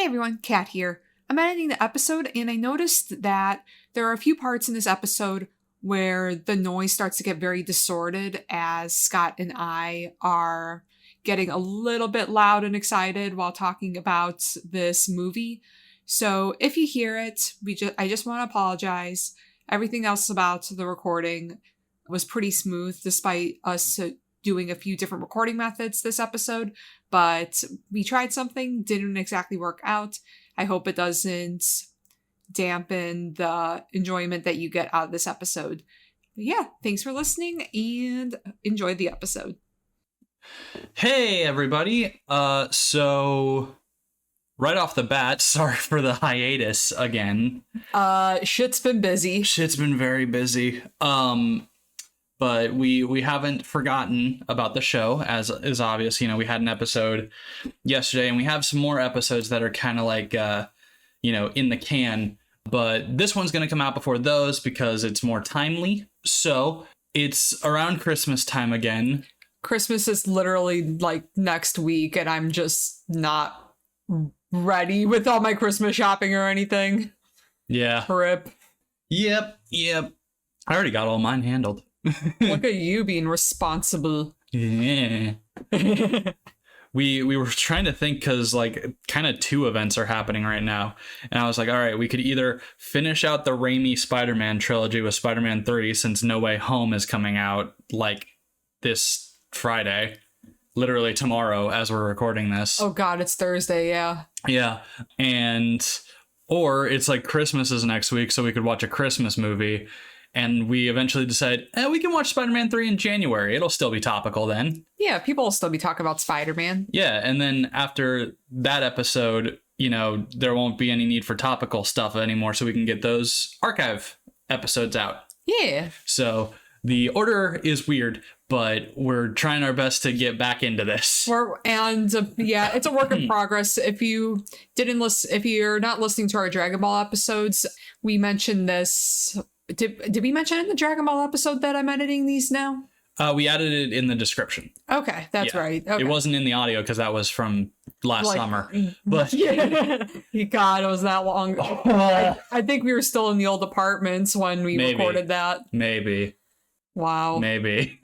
everyone, Kat here. I'm editing the episode and I noticed that there are a few parts in this episode where the noise starts to get very distorted as Scott and I are getting a little bit loud and excited while talking about this movie. So if you hear it, I just want to apologize. Everything else about the recording was pretty smooth despite us doing a few different recording methods this episode, but we tried something, didn't exactly work out. I hope it doesn't dampen the enjoyment that you get out of this episode. But yeah, thanks for listening and enjoy the episode. Hey everybody. So right off the bat, sorry for the hiatus again. Shit's been busy. Shit's been very busy. But we haven't forgotten about the show, as is obvious. You know, we had an episode yesterday, and we have some more episodes that are kind of like, in the can. But this one's going to come out before those because it's more timely. So it's around Christmas time again. Christmas is literally like next week, and I'm just not ready with all my Christmas shopping or anything. Yeah. Rip. Yep. I already got all mine handled. Look at you being responsible. Yeah. We were trying to think because like kind of two events are happening right now. And I was like, all right, we could either finish out the Raimi Spider-Man trilogy with Spider-Man 3 since No Way Home is coming out like this Friday, literally tomorrow as we're recording this. Oh God, it's Thursday. Yeah. Yeah. Or it's like Christmas is next week, so we could watch a Christmas movie. And we eventually decided, we can watch Spider-Man 3 in January. It'll still be topical then. Yeah, people will still be talking about Spider-Man. Yeah, and then after that episode, there won't be any need for topical stuff anymore, so we can get those archive episodes out. Yeah. So the order is weird, but we're trying our best to get back into this. It's a work in progress. If you're not listening to our Dragon Ball episodes, we mentioned this. Did we mention in the Dragon Ball episode that I'm editing these now? We added it in the description. Okay, that's right. Okay. It wasn't in the audio because that was from last summer. But God, it was that long. I think we were still in the old apartments when we recorded that. Maybe. Wow. Maybe.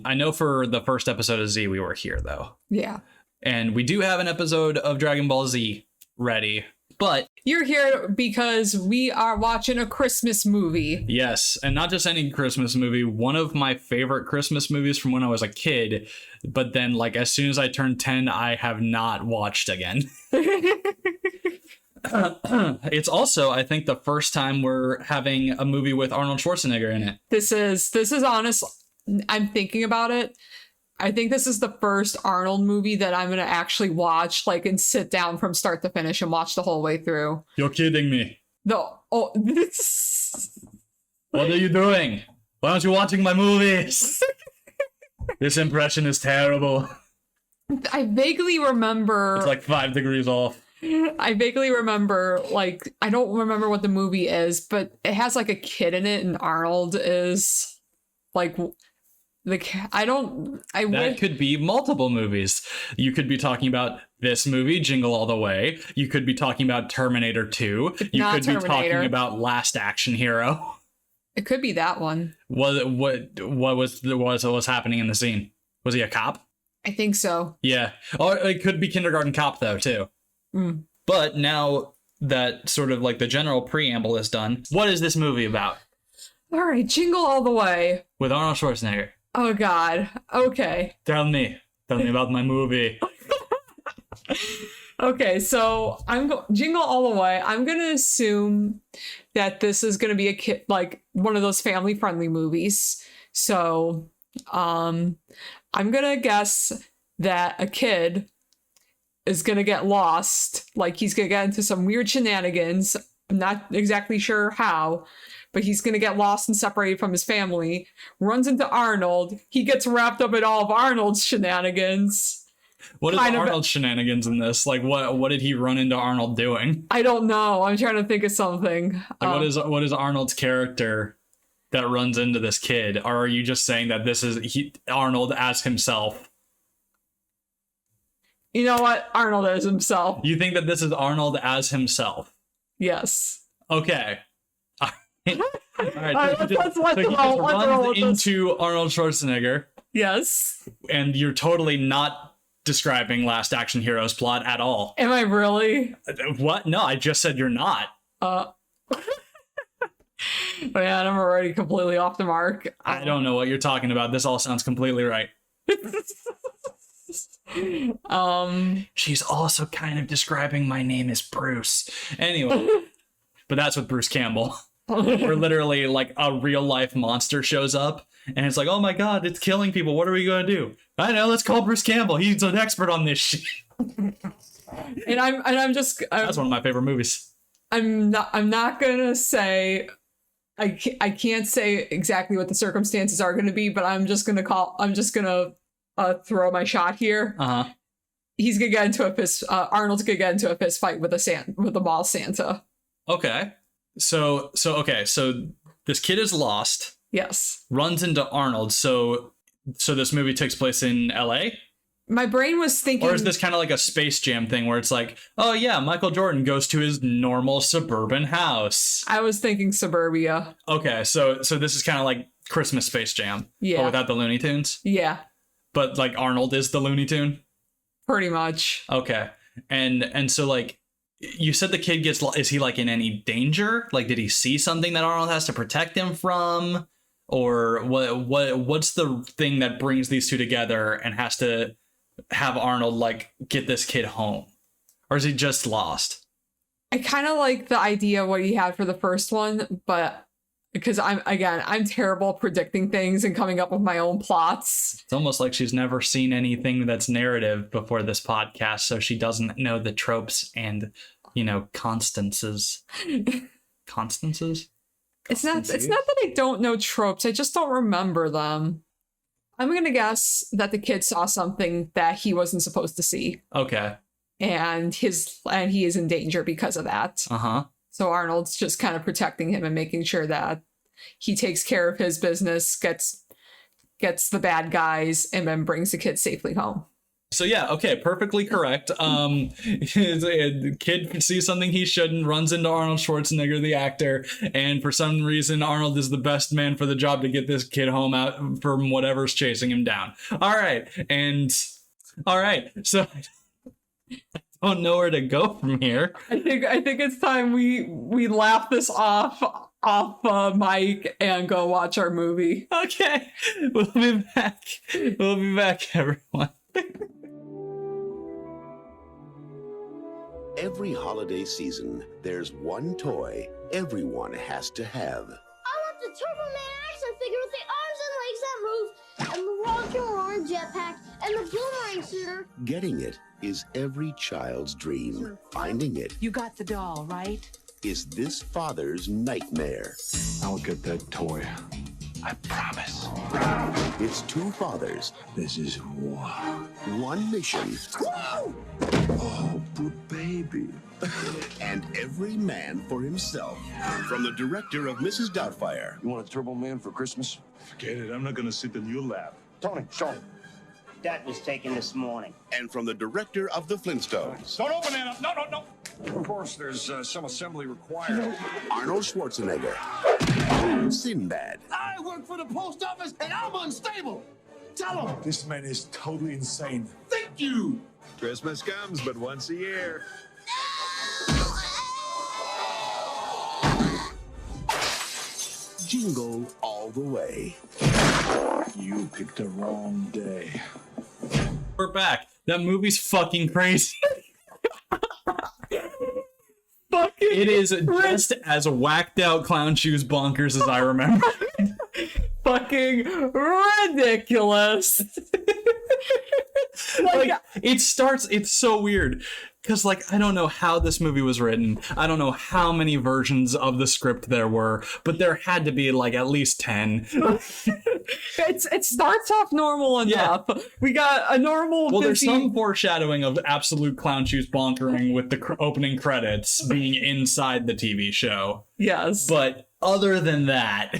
I know for the first episode of Z, we were here, though. Yeah. And we do have an episode of Dragon Ball Z ready. But you're here because we are watching a Christmas movie. Yes, and not just any Christmas movie. One of my favorite Christmas movies from when I was a kid. But then, like, as soon as I turned 10, I have not watched again. It's also, I think, the first time we're having a movie with Arnold Schwarzenegger in it. This is honest. I'm thinking about it. I think this is the first Arnold movie that I'm going to actually watch, and sit down from start to finish and watch the whole way through. You're kidding me. No. Oh, this. What are you doing? Why aren't you watching my movies? This impression is terrible. I vaguely remember. It's like 5 degrees off. I vaguely remember, I don't remember what the movie is, but it has, a kid in it, and Arnold is, That could be multiple movies. You could be talking about this movie, Jingle All the Way. You could be talking about Terminator 2. You could be talking about Last Action Hero. It could be that one. What was happening in the scene? Was he a cop? I think so. Yeah. Or it could be Kindergarten Cop though too. Mm. But now that sort of the general preamble is done, what is this movie about? All right, Jingle All the Way with Arnold Schwarzenegger. Oh, God. Okay. Tell me about my movie. Okay, so Jingle All the Way. I'm going to assume that this is going to be a kid, one of those family-friendly movies. So, I'm going to guess that a kid is going to get lost. He's going to get into some weird shenanigans. I'm not exactly sure how. But he's going to get lost and separated from his family, runs into Arnold. He gets wrapped up in all of Arnold's shenanigans. What is Arnold's shenanigans in this? What did he run into Arnold doing? I don't know. I'm trying to think of something. What is Arnold's character that runs into this kid? Or are you just saying that this is Arnold as himself? You know what? Arnold is himself. You think that this is Arnold as himself? Yes. Okay. All right. Let's roll into Arnold Schwarzenegger. Yes. And you're totally not describing Last Action Heroes plot at all. Am I really? What? No, I just said you're not. Man, I'm already completely off the mark. I don't know what you're talking about. This all sounds completely right. She's also kind of describing my name as Bruce. Anyway, but that's with Bruce Campbell. Where literally like a real life monster shows up and it's like, oh my god, it's killing people. What are we gonna do? I know, let's call Bruce Campbell. He's an expert on this shit. That's one of my favorite movies. I'm not gonna say. I can't say exactly what the circumstances are going to be, but I'm just going to throw my shot here. He's going to get into a fist. Arnold's going to get into a fist fight with a mall Santa. Okay. So this kid is lost. Yes. Runs into Arnold. So this movie takes place in LA? My brain was thinking... Or is this kind of like a Space Jam thing where it's like, oh yeah, Michael Jordan goes to his normal suburban house. I was thinking suburbia. Okay, so this is kind of like Christmas Space Jam. Yeah. But without the Looney Tunes? Yeah. But like Arnold is the Looney Tune? Pretty much. Okay. And so like, you said the kid is he like in any danger? Like, did he see something that Arnold has to protect him from? Or what's the thing that brings these two together and has to have Arnold like get this kid home? Or is he just lost? I kind of like the idea of what he had for the first one, but because I'm terrible at predicting things and coming up with my own plots. It's almost like she's never seen anything that's narrative before this podcast, so she doesn't know the tropes and, constances. Constances? It's not that I don't know tropes, I just don't remember them. I'm going to guess that the kid saw something that he wasn't supposed to see. Okay. And he is in danger because of that. Uh-huh. So Arnold's just kind of protecting him and making sure that he takes care of his business, gets the bad guys, and then brings the kid safely home. So yeah, okay, perfectly correct. The kid sees something he shouldn't, runs into Arnold Schwarzenegger, the actor, and for some reason Arnold is the best man for the job to get this kid home out from whatever's chasing him down. All right, so I don't know where to go from here. I think it's time we laugh this off mic and go watch our movie. Okay, we'll be back. We'll be back, everyone. Every holiday season, there's one toy everyone has to have. I want the Turbo Man action figure with the arms and legs that move, and the rocket launcher jetpack, and the boomerang shooter. Getting it is every child's dream. Finding it You got the doll, right? is this father's nightmare. I'll get that toy. I promise. It's two fathers. This is war. One mission. Oh, baby. And every man for himself. From the director of Mrs. Doubtfire. You want a Turbo Man for Christmas? Forget it. I'm not going to sit in your lap. Tony, show him. That was taken this morning. And from the director of The Flintstones. Don't open that up. No. Of course, there's some assembly required. Arnold Schwarzenegger. Sinbad. I work for the post office and I'm unstable. Tell him. This man is totally insane. Thank you. Christmas comes but once a year. Jingle All the Way. You picked the wrong day. We're back. That movie's fucking crazy. It is just as whacked out clown shoes bonkers as I remember. Fucking ridiculous. It's so weird. Because, I don't know how this movie was written. I don't know how many versions of the script there were, but there had to be, at least 10. It starts off normal enough. Yeah. We got a normal... Well, there's some foreshadowing of absolute clown shoes bonkering with the opening credits being inside the TV show. Yes. But other than that...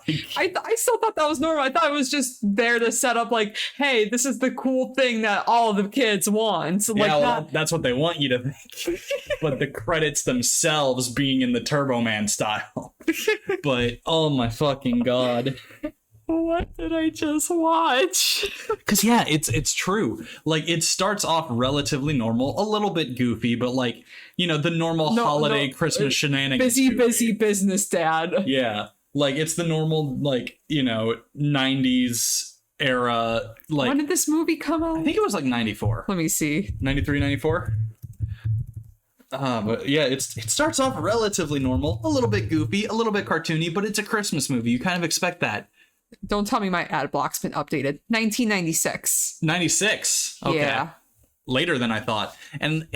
I still thought that was normal. I thought it was just there to set up like, hey, this is the cool thing that all of the kids want. So, like, yeah, well, that's what they want you to think. But the credits themselves being in the Turbo Man style. But oh my fucking god. What did I just watch? Because yeah, it's true. Like, it starts off relatively normal, a little bit goofy, but like, you know, the normal holiday Christmas shenanigans. Busy business dad. Yeah, like it's the normal, like, you know, 90s era. Like, when did this movie come out? I think it was like 94. Let me see. 93, 94. But yeah, it starts off relatively normal, a little bit goofy, a little bit cartoony, but it's a Christmas movie. You kind of expect that. Don't tell me my ad block's been updated. 1996. 96. Okay. Yeah. Later than I thought. And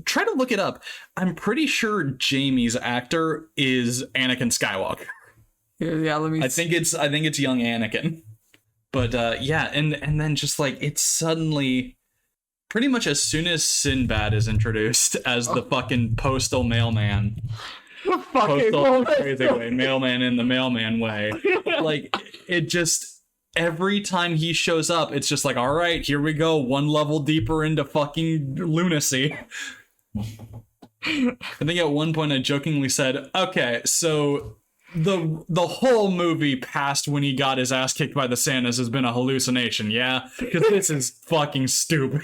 try to look it up. I'm pretty sure Jamie's actor is Anakin Skywalker. Yeah, let me I think it's young Anakin. But yeah, and then just like it's suddenly pretty much as soon as Sinbad is introduced as the fucking postal mailman. Postal crazy way, mailman in the mailman way. Like, it just, every time he shows up, it's just like, all right, here we go, one level deeper into fucking lunacy. I think at one point I jokingly said, okay, so the whole movie past when he got his ass kicked by the Santas has been a hallucination, yeah? Because this is fucking stupid.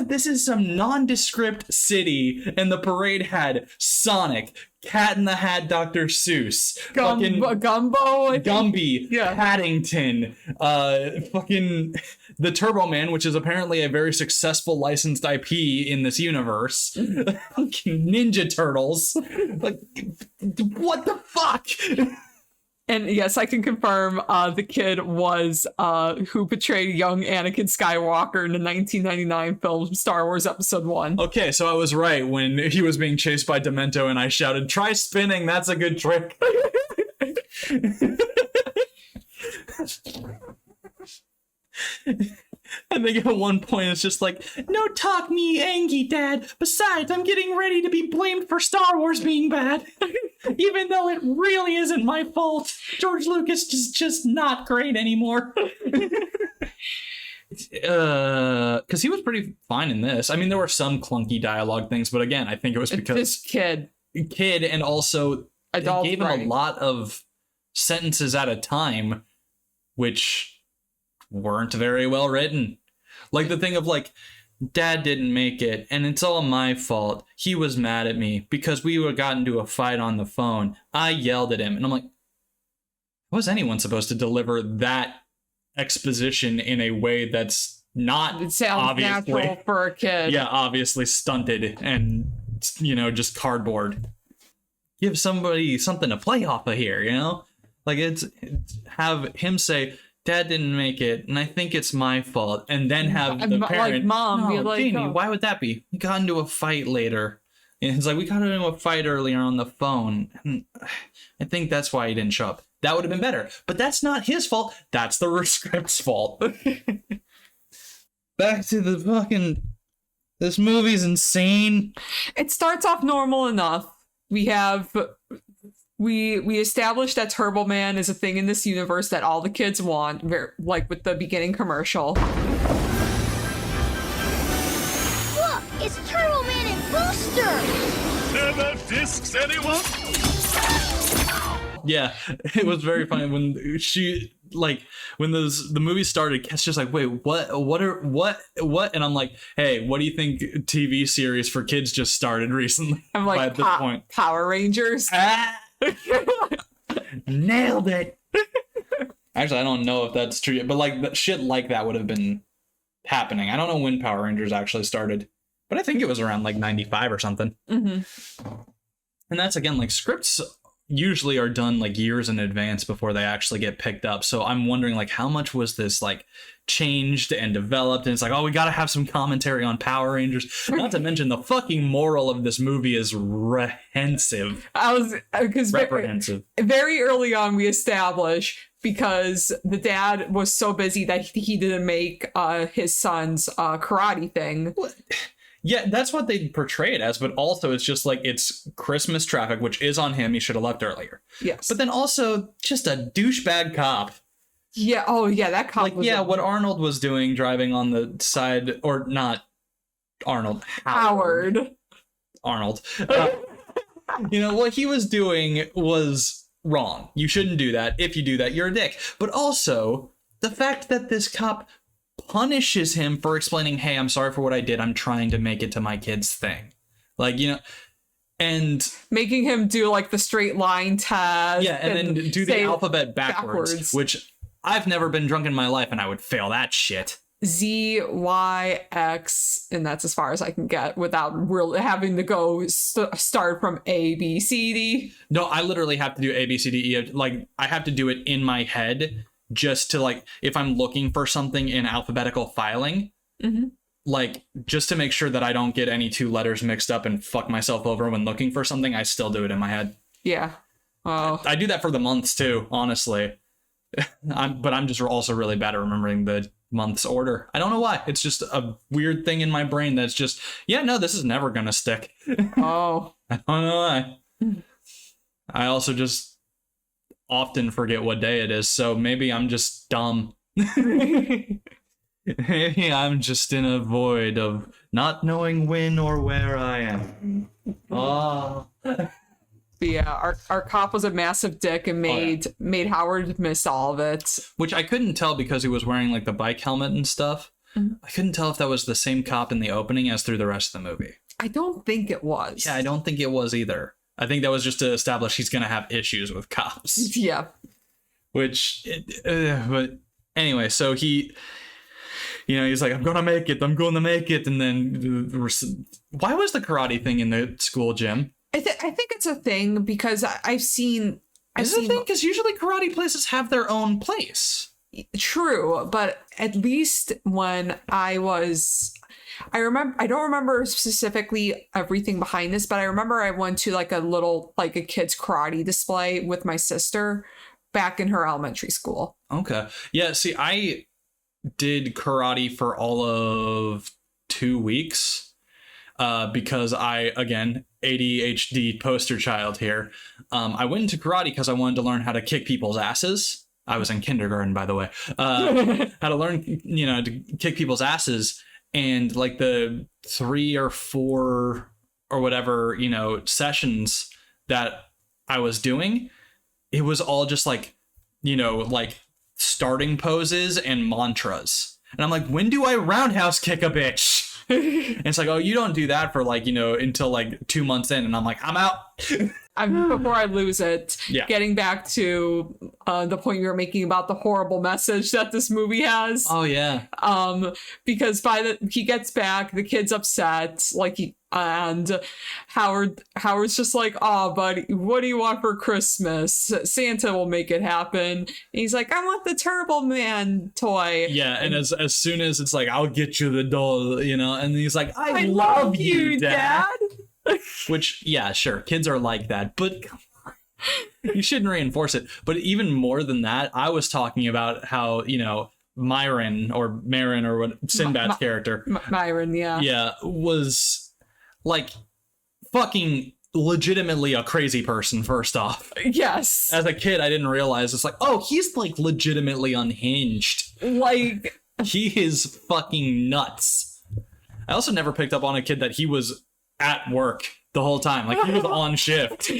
This is some nondescript city, and the parade had Sonic, Cat in the Hat, Dr. Seuss, fucking Gumby, yeah. Paddington, fucking the Turbo Man, which is apparently a very successful licensed IP in this universe, Ninja Turtles, like, what the fuck? And yes, I can confirm the kid was who portrayed young Anakin Skywalker in the 1999 film Star Wars Episode 1. Okay, so I was right when he was being chased by Demento and I shouted, try spinning, that's a good trick. I think at one point it's just like, no talk me angry, Dad. Besides, I'm getting ready to be blamed for Star Wars being bad. Even though it really isn't my fault. George Lucas is just not great anymore. Because he was pretty fine in this. I mean, there were some clunky dialogue things, but again, I think it was because... This kid, and also adult they gave him writing. a lot of sentences at a time, which weren't very well written. Like the thing of like, Dad didn't make it and it's all my fault. He was mad at me because we got into a fight on the phone. I yelled at him. And I'm like, how was anyone supposed to deliver that exposition in a way that's not it sounds obviously natural for a kid. Yeah, obviously stunted and, you know, just cardboard. Give somebody something to play off of here, you know? Like, it's have him say, Dad didn't make it, and I think it's my fault. And then have the parent, like mom, be no, like, Jamie, oh. why would that be? We got into a fight later. And it's like, we got into a fight earlier on the phone. And I think that's why he didn't show up. That would have been better. But that's not his fault. That's the script's fault. Back to the fucking... This movie's insane. It starts off normal enough. We have... We established that Turbo Man is a thing in this universe that all the kids want, like with the beginning commercial. Look, it's Turbo Man and Booster! Never discs anyone? Yeah, it was very funny when she when the movie started. Kat's just like, wait, what? And I'm like, hey, what do you think TV series for kids just started recently? I'm like, at this point, Power Rangers. Nailed it. Actually, I don't know if that's true yet, but like shit like that would have been happening. I don't know when Power Rangers actually started, but I think it was around like 95 or something. Mm-hmm. And that's again, like, scripts usually are done like years in advance before they actually get picked up. So I'm wondering, like, how much was this like changed and developed? And it's like, oh, we got to have some commentary on Power Rangers. Not to mention the fucking moral of this movie is reprehensive. Reprehensive. Very early on, we established, because the dad was so busy that he didn't make his son's karate thing. Yeah, that's what they portray it as, but also it's just like it's Christmas traffic, which is on him. He should have left earlier. Yes. But then also just a douchebag cop. Yeah. Oh, yeah. That cop Like, was what Arnold was doing driving on the side, or not Arnold, Howard. Arnold. What he was doing was wrong. You shouldn't do that. If you do that, you're a dick. But also, the fact that this cop punishes him for explaining, hey, I'm sorry for what I did. I'm trying to make it to my kid's thing. Like, and making him do like the straight line test. Yeah, and then do the alphabet backwards, which I've never been drunk in my life and I would fail that shit. Z, Y, X, and that's as far as I can get without really having to go start from A, B, C, D. No, I literally have to do A, B, C, D, E. Like, I have to do it in my head just to, like, if I'm looking for something in alphabetical filing, like, just to make sure that I don't get any two letters mixed up and fuck myself over when looking for something, I still do it in my head. Yeah. Oh. I do that for the months, too, honestly. But I'm just also really bad at remembering the month's order. I don't know why. It's just a weird thing in my brain that's just, this is never gonna stick. Oh. I don't know why. I also just often forget what day it is, so maybe I'm just dumb. Maybe I'm just in a void of not knowing when or where I am. Oh. Yeah, our cop was a massive dick and made Howard miss all of it. Which I couldn't tell because he was wearing like the bike helmet and stuff. I couldn't tell if that was the same cop in the opening as through the rest of the movie. I don't think it was. Yeah, I don't think it was either. I think that was just to establish he's going to have issues with cops. Yeah. But anyway, so he... he's like, I'm going to make it. And then why was the karate thing in the school gym? I think it's a thing because I've seen... Is it a thing? Because usually karate places have their own place. True, but at least when I don't remember specifically everything behind this, but I remember I went to like a kid's karate display with my sister back in her elementary school. Okay. Yeah, see, I did karate for all of 2 weeks because I, again, ADHD poster child here. I went into karate because I wanted to learn how to kick people's asses. I was in kindergarten, by the way. How to learn, to kick people's asses. And like the 3 or 4 or whatever, sessions that I was doing, it was all just like, like starting poses and mantras. And I'm like, when do I roundhouse kick a bitch? And it's like, oh, you don't do that for like, until like 2 months in. And I'm like, I'm out. Before I lose it, getting back to the point you were making about the horrible message that this movie has. Oh yeah. Because he gets back, the kid's upset, and Howard's just like, oh, buddy, what do you want for Christmas? Santa will make it happen. And he's like, I want the Turbo Man toy. Yeah, and as soon as it's like, I'll get you the doll, and he's like, I love you, Dad. Which, yeah, sure, kids are like that, but you shouldn't reinforce it. But even more than that, I was talking about how, Marin or what Sinbad's character. Myron, yeah. Yeah, was like fucking legitimately a crazy person, first off. Yes. As a kid, I didn't realize it's like, oh, he's like legitimately unhinged. Like, he is fucking nuts. I also never picked up on a kid that he was at work the whole time. Like, he was on shift.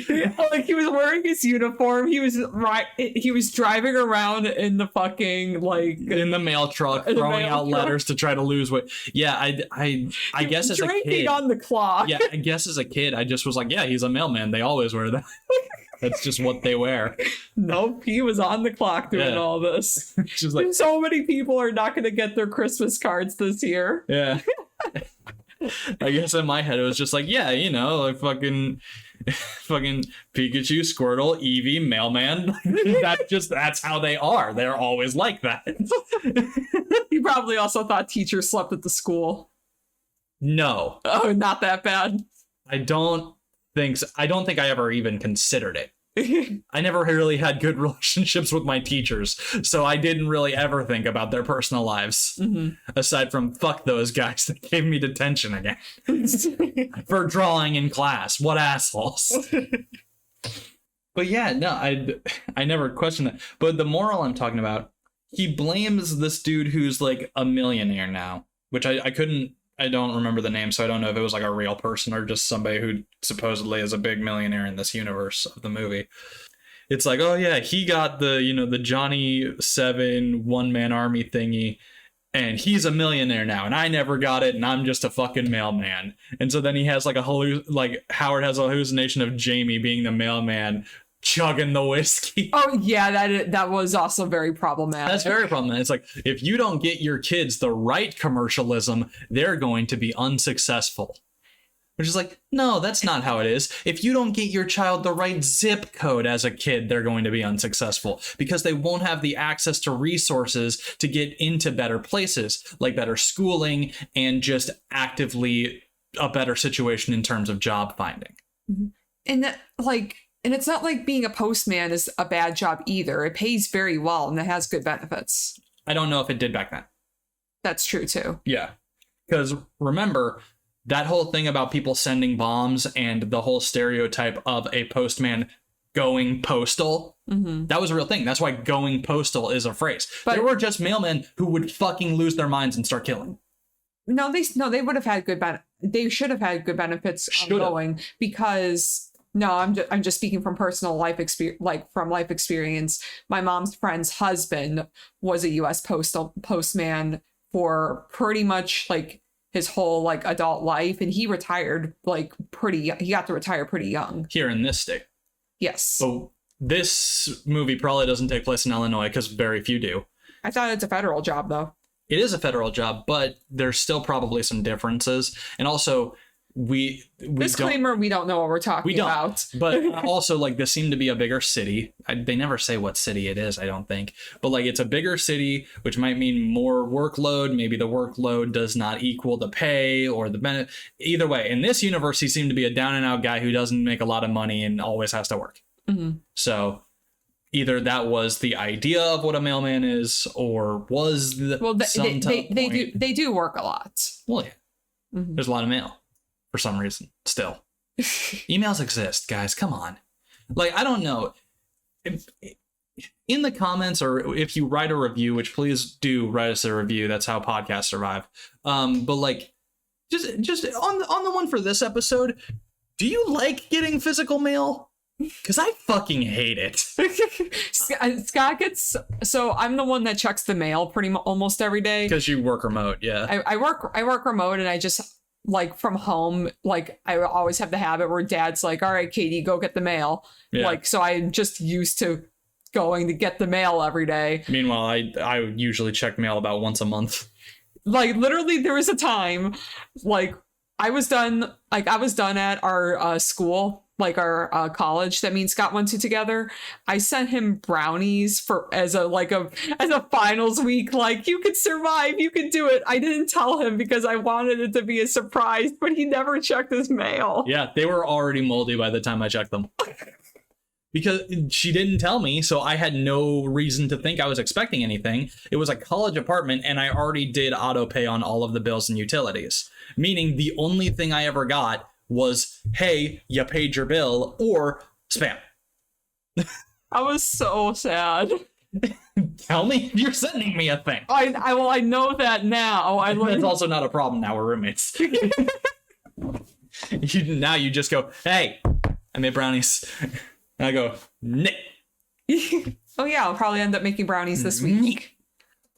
Like, he was wearing his uniform. He was driving around in the fucking, like... in the mail truck, throwing out letters to try to lose weight. Yeah, I guess as a kid... drinking on the clock. Yeah, I guess as a kid, I just was like, yeah, he's a mailman. They always wear that. That's just what they wear. Nope, he was on the clock doing all this. Just like, so many people are not going to get their Christmas cards this year. Yeah. I guess in my head it was just like, yeah, like fucking Pikachu, Squirtle, Eevee, Mailman. That's how they are. They're always like that. You probably also thought teachers slept at the school. No. Oh, not that bad. I don't think so. I don't think I ever even considered it. I never really had good relationships with my teachers, so I didn't really ever think about their personal lives. Aside from fuck those guys that gave me detention again for drawing in class. What assholes. But yeah, no, I never questioned that. But the moral I'm talking about, he blames this dude who's like a millionaire now, which I don't remember the name, so I don't know if it was like a real person or just somebody who supposedly is a big millionaire in this universe of the movie. It's like, oh yeah, he got the Johnny 7 one-man army thingy, and he's a millionaire now, and I never got it, and I'm just a fucking mailman. And so then he has like Howard has a hallucination of Jamie being the mailman, chugging the whiskey. Oh yeah, that was also very problematic. That's very problematic. It's like, if you don't get your kids the right commercialism, they're going to be unsuccessful. Which is like, no, that's not how it is. If you don't get your child the right zip code as a kid, they're going to be unsuccessful because they won't have the access to resources to get into better places, like better schooling and just actively a better situation in terms of job finding. And and it's not like being a postman is a bad job either. It pays very well and it has good benefits. I don't know if it did back then. That's true too. Yeah. Because remember, that whole thing about people sending bombs and the whole stereotype of a postman going postal, that was a real thing. That's why going postal is a phrase. But there were just mailmen who would fucking lose their minds and start killing. No, they would have had they should have had good benefits going because... No, I'm just speaking from personal life experience. My mom's friend's husband was a U.S. postman for pretty much like his whole like adult life, and he retired he got to retire pretty young. Here in this state. Yes. So this movie probably doesn't take place in Illinois because very few do. I thought it's a federal job though. It is a federal job, but there's still probably some differences, and also. We disclaimer, we don't know what we're talking about. But also, like, this seemed to be a bigger city. They never say what city it is, I don't think. But, like, it's a bigger city, which might mean more workload. Maybe the workload does not equal the pay or the benefit. Either way, in this universe, he seemed to be a down-and-out guy who doesn't make a lot of money and always has to work. So either that was the idea of what a mailman is, or was they do work a lot. Well, yeah. There's a lot of mail. For some reason, still. Emails exist, guys. Come on. Like, I don't know. In the comments, or if you write a review, which please do write us a review. That's how podcasts survive. But like, just on the one for this episode, do you like getting physical mail? Because I fucking hate it. Scott gets... So I'm the one that checks the mail almost every day. Because you work remote, yeah. I work remote, and I just... like from home, like I always have the habit where dad's like, all right, Katie, go get the mail. Yeah. Like, so I'm just used to going to get the mail every day. Meanwhile, I usually check mail about once a month. Like literally there was a time like I was done at our school, like our college that me and Scott went to together. I sent him brownies as a finals week, like, you could survive, you could do it. I didn't tell him because I wanted it to be a surprise, but he never checked his mail. Yeah, they were already moldy by the time I checked them. Because she didn't tell me, so I had no reason to think I was expecting anything. It was a college apartment, and I already did auto pay on all of the bills and utilities. Meaning the only thing I ever got was, hey, you paid your bill, or spam. I was so sad. Tell me you're sending me a thing. I know that now. That's also not a problem now. We're roommates. Now you just go, hey, I made brownies. And I go, Nick. Oh yeah, I'll probably end up making brownies this week.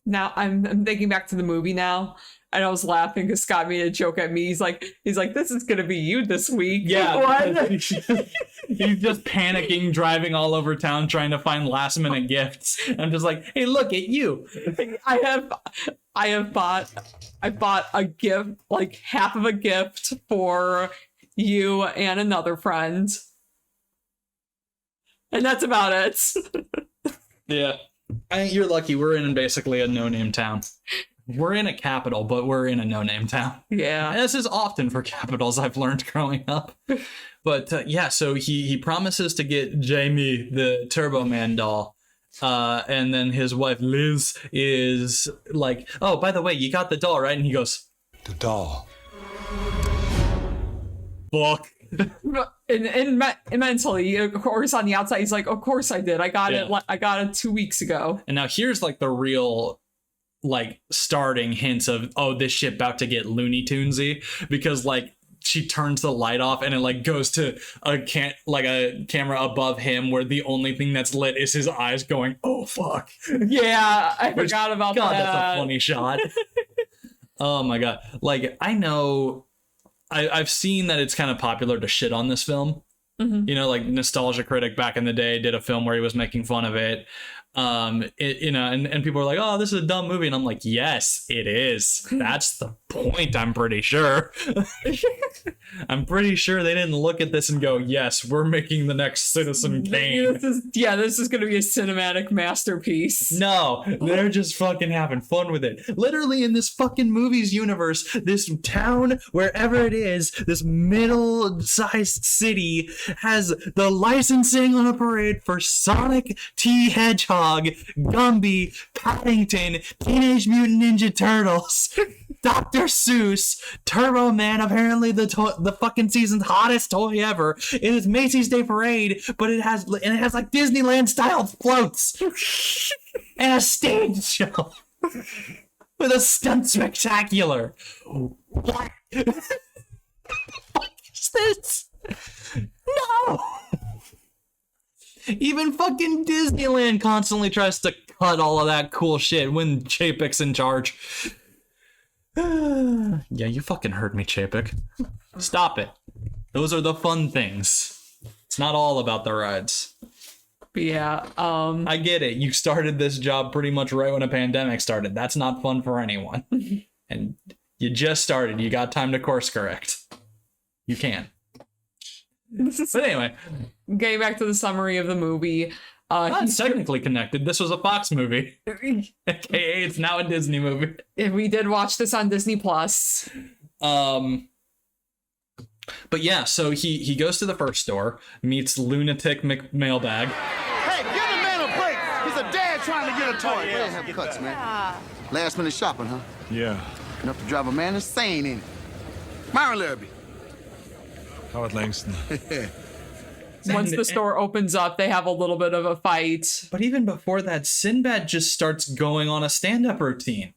Now I'm thinking back to the movie now. And I was laughing because Scott made a joke at me. He's like, this is gonna be you this week. Yeah. He's just panicking, driving all over town, trying to find last minute gifts. I'm just like, hey, look at you. I bought a gift, like half of a gift for you and another friend. And that's about it. Yeah. You're lucky. We're in basically a no-name town. We're in a capital, but we're in a no-name town. Yeah. And this is often for capitals, I've learned growing up. But yeah, so he promises to get Jamie the Turbo Man doll. And then his wife Liz is like, oh, by the way, you got the doll, right? And he goes, The doll. fuck. And mentally, of course, on the outside, he's like, of course I did. I got Yeah. it. I got it 2 weeks ago. And now here's like the real like starting hints of, oh, this shit about to get Looney Tunesy, because like she turns the light off and it like goes to a camera above him where the only thing that's lit is his eyes going, oh fuck. Yeah, I forgot about God, that. that's a funny shot. Oh my god. Like, I know I've seen that it's kind of popular to shit on this film. Mm-hmm. You know, like Nostalgia Critic back in the day did a film where he was making fun of it. And people are like, oh, this is a dumb movie. And I'm like, yes, it is. That's the point, I'm pretty sure. I'm pretty sure they didn't look at this and go, yes, we're making the next Citizen Kane. This is going to be a cinematic masterpiece. No, they're just fucking having fun with it. Literally in this fucking movies universe, this town, wherever it is, this middle-sized city has the licensing on a parade for Sonic T. Hedgehog, Gumby, Paddington, Teenage Mutant Ninja Turtles, Dr. Seuss, Turbo Man, apparently the fucking season's hottest toy ever. It is Macy's Day Parade, but it has like Disneyland style floats and a stage show with a stunt spectacular. What? What is this? No. Even fucking Disneyland constantly tries to cut all of that cool shit when Chapek's in charge. Yeah, you fucking heard me, Chapek. Stop it. Those are the fun things. It's not all about the rides. But yeah, I get it. You started this job pretty much right when a pandemic started. That's not fun for anyone. And you just started. You got time to course correct. You can. But anyway, getting back to the summary of the movie, it's technically connected. This was a Fox movie, aka it's now a Disney movie. We did watch this on Disney Plus. But yeah, so he goes to the first store, meets Lunatic Mailbag. Hey, give the man a break. He's a dad trying to get a toy. They have cuts, man. Last minute shopping, huh? Yeah. Enough to drive a man insane, ain't it? Myron Larrabee. Howard Langston. Once the store opens up, they have a little bit of a fight. But even before that, Sinbad just starts going on a stand-up routine.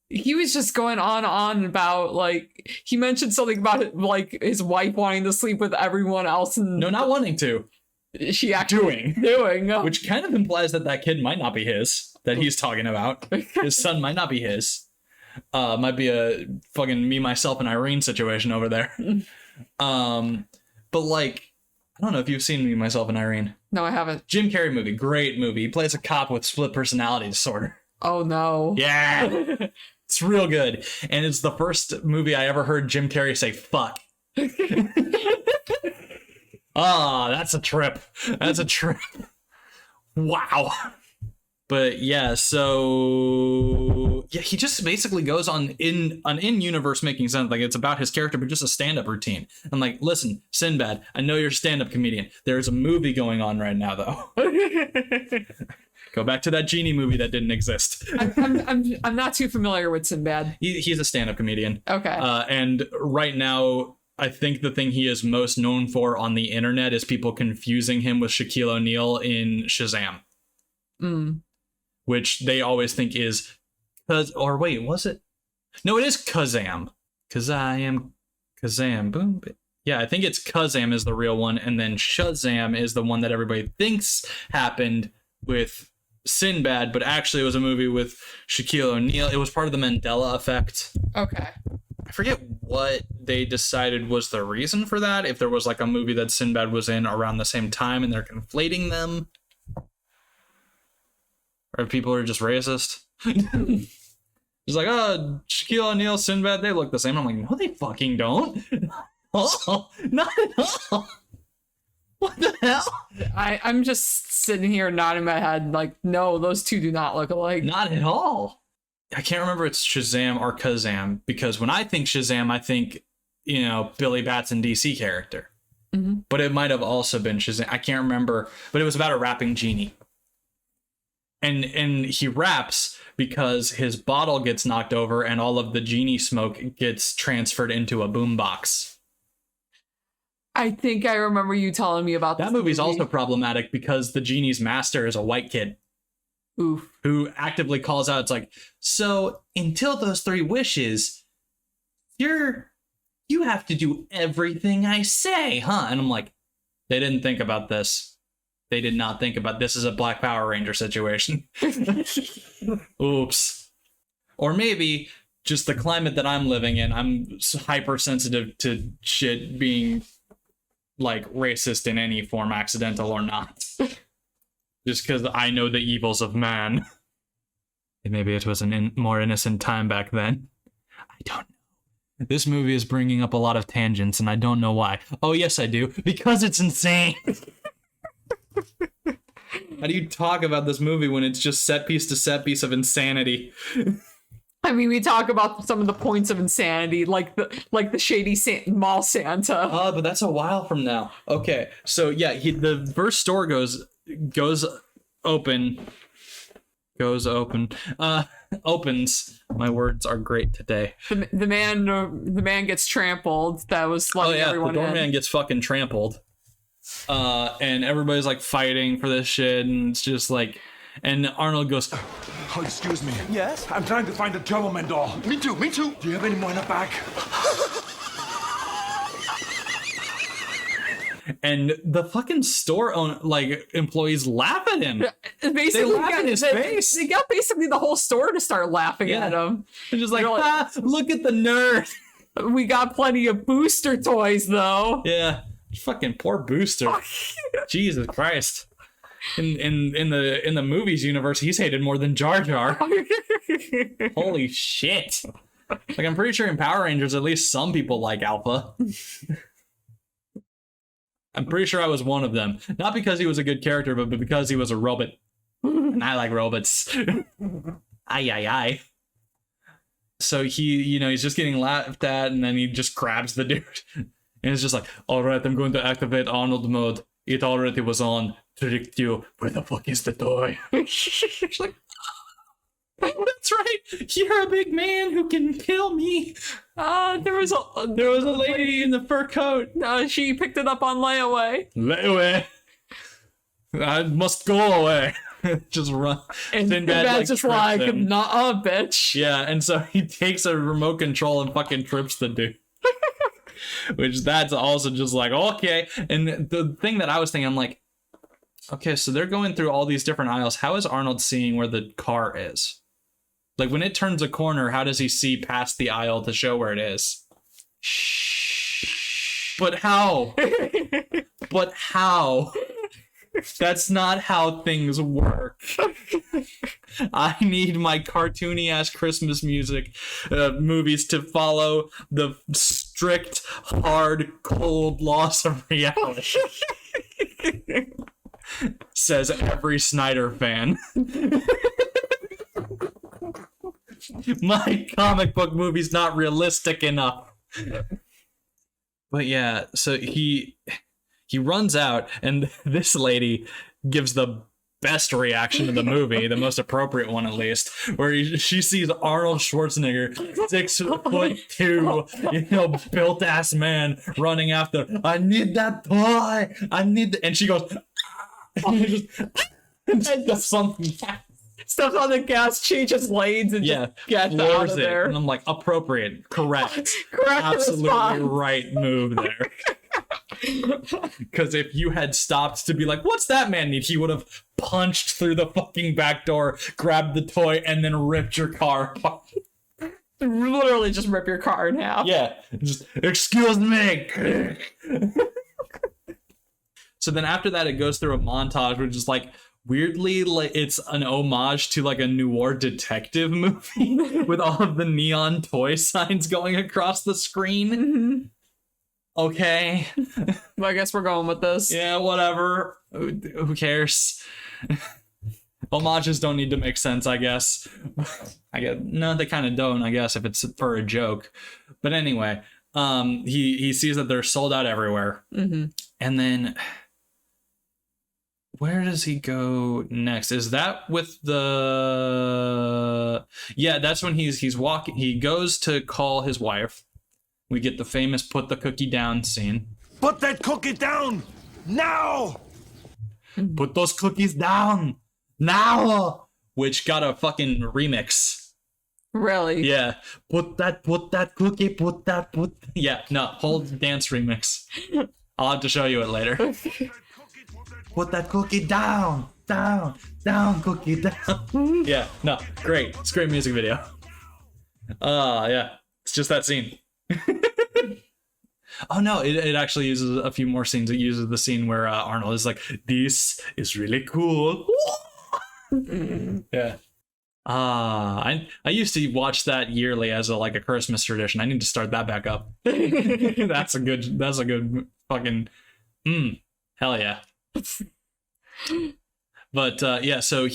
He was just going on about, like, he mentioned something about, like, his wife wanting to sleep with everyone else. And No, not wanting to. She actually doing. Which kind of implies that kid might not be his, that he's talking about. His son might not be his. Might be a fucking me, myself, and Irene situation over there. But like, I don't know if you've seen Me, Myself, and Irene. No, I haven't. Jim Carrey movie, great movie. He plays a cop with split personality disorder. Oh no. Yeah. It's real good. And it's the first movie I ever heard Jim Carrey say fuck. Ah, that's a trip. That's a trip. Wow. But yeah, so yeah, he just basically goes on in-universe making sense. Like, it's about his character, but just a stand-up routine. I'm like, listen, Sinbad, I know you're a stand-up comedian. There's a movie going on right now, though. Go back to that genie movie that didn't exist. I'm not too familiar with Sinbad. He's a stand-up comedian. Okay. And right now, I think the thing he is most known for on the internet is people confusing him with Shaquille O'Neal in Shazam. Which they always think is was it? No, it is Kazam. Kazam. Boom. Yeah, I think it's Kazam is the real one, and then Shazam is the one that everybody thinks happened with Sinbad, but actually it was a movie with Shaquille O'Neal. It was part of the Mandela effect. Okay. I forget what they decided was the reason for that, if there was like a movie that Sinbad was in around the same time and they're conflating them. Or people are just racist. It's like, oh, Shaquille O'Neal, Sinbad, they look the same. I'm like, no, they fucking don't. Oh, not at all. What the hell? I'm just sitting here nodding my head like, no, those two do not look alike. Not at all. I can't remember if it's Shazam or Kazam, because when I think Shazam, I think, Billy Batson DC character. Mm-hmm. But it might have also been Shazam. I can't remember, but it was about a rapping genie. And he raps because his bottle gets knocked over and all of the genie smoke gets transferred into a boombox. I think I remember you telling me about that. Movie's also problematic because the genie's master is a white kid. Oof. Who actively calls out, it's like, so until those 3 wishes, you have to do everything I say, huh? And I'm like, they didn't think about this. They did not think about this as a Black Power Ranger situation. Oops. Or maybe just the climate that I'm living in, I'm hypersensitive to shit being like racist in any form, accidental or not. Just because I know the evils of man. And maybe it was a more innocent time back then. I don't know. This movie is bringing up a lot of tangents, and I don't know why. Oh, yes, I do. Because it's insane. How do you talk about this movie when it's just set piece to set piece of insanity? I mean, we talk about some of the points of insanity, like the shady mall Santa. But that's a while from now. Okay, so yeah, the first store goes open. Opens. My words are great today. The man gets trampled. That was letting everyone the doorman gets fucking trampled. And everybody's like fighting for this shit, and it's just like, and Arnold goes, Oh, excuse me. Yes? I'm trying to find the Troubleman doll. Me too. Do you have any more in the back? And the fucking store employees laugh at him. Basically, they laugh in his face. They got basically the whole store to start laughing at him. They're just like, look at the nerd. We got plenty of Booster toys, though. Yeah, fucking poor Booster. Jesus Christ. In the movies universe, he's hated more than Jar Jar. Holy shit. Like, I'm pretty sure in Power Rangers, at least some people like Alpha. I'm pretty sure I was one of them. Not because he was a good character, but because he was a robot. And I like robots. Aye. So he's just getting laughed at, and then he just grabs the dude. And it's just like, all right, I'm going to activate Arnold mode. It already was on. Tricked you. Where the fuck is the toy? She's like, that's right. You're a big man who can kill me. There was a lady in the fur coat. She picked it up on layaway. Layaway. I must go away. Just run. And Sinbad's just like, nah, bitch. Yeah, and so he takes a remote control and fucking trips the dude. Which that's also just like, okay. And the thing that I was thinking, I'm like, okay, so they're going through all these different aisles. How is Arnold seeing where the car is? Like, when it turns a corner, how does he see past the aisle to show where it is? Shh. But how? But how? That's not how things work. I need my cartoony-ass Christmas music movies to follow the strict, hard, cold laws of reality. Says every Snyder fan. My comic book movie's not realistic enough. But yeah, so he runs out, and this lady gives the best reaction to the movie, the most appropriate one at least, where she sees Arnold Schwarzenegger, 6'2", built ass man running after. I need that toy. And she goes, and just something. Stuff on the gas, changes laades, and just gets out of there. And I'm like, appropriate, correct, absolutely right move there. Because if you had stopped to be like, what's that man need? He would have punched through the fucking back door, grabbed the toy, and then ripped your car apart. Literally just rip your car in half. Yeah, just, excuse me. So then after that, it goes through a montage, which is like, weirdly, like, it's an homage to like a noir detective movie with all of the neon toy signs going across the screen. Mm-hmm. Okay. Well, I guess we're going with this. Yeah, whatever. Who cares? Homages don't need to make sense, I guess. No, they kind of don't, I guess, if it's for a joke. But anyway, he sees that they're sold out everywhere. Mm-hmm. And then where does he go next? Is that with the... Yeah, that's when he's walking. He goes to call his wife. We get the famous put the cookie down scene. Put that cookie down! Now! Put those cookies down! Now! Which got a fucking remix. Really? Yeah. Put that cookie, Yeah, no, whole dance remix. I'll have to show you it later. Put that cookie down, cookie down. Yeah, no, great. It's a great music video. Yeah, it's just that scene. Oh no, it actually uses a few more scenes. It uses the scene where Arnold is like, "This is really cool." Yeah. I used to watch that yearly as a Christmas tradition. I need to start that back up. That's a good fucking hell yeah. But yeah, so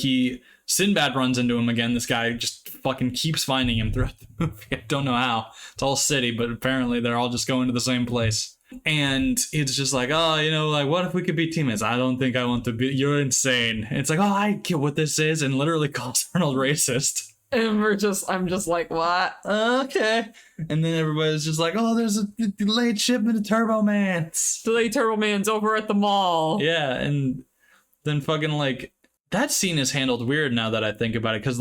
Sinbad runs into him again. This guy just fucking keeps finding him throughout the movie. I don't know how. It's all city, but apparently they're all just going to the same place. And it's just like, oh, what if we could be teammates? I don't think I want to be. You're insane. And it's like, oh, I get what this is, and literally calls Arnold racist. And I'm just like, what? Okay. And then everybody's just like, oh, there's a delayed shipment of Turbo Mans. Delayed Turbo Man's over at the mall. Yeah, and then fucking that scene is handled weird now that I think about it, because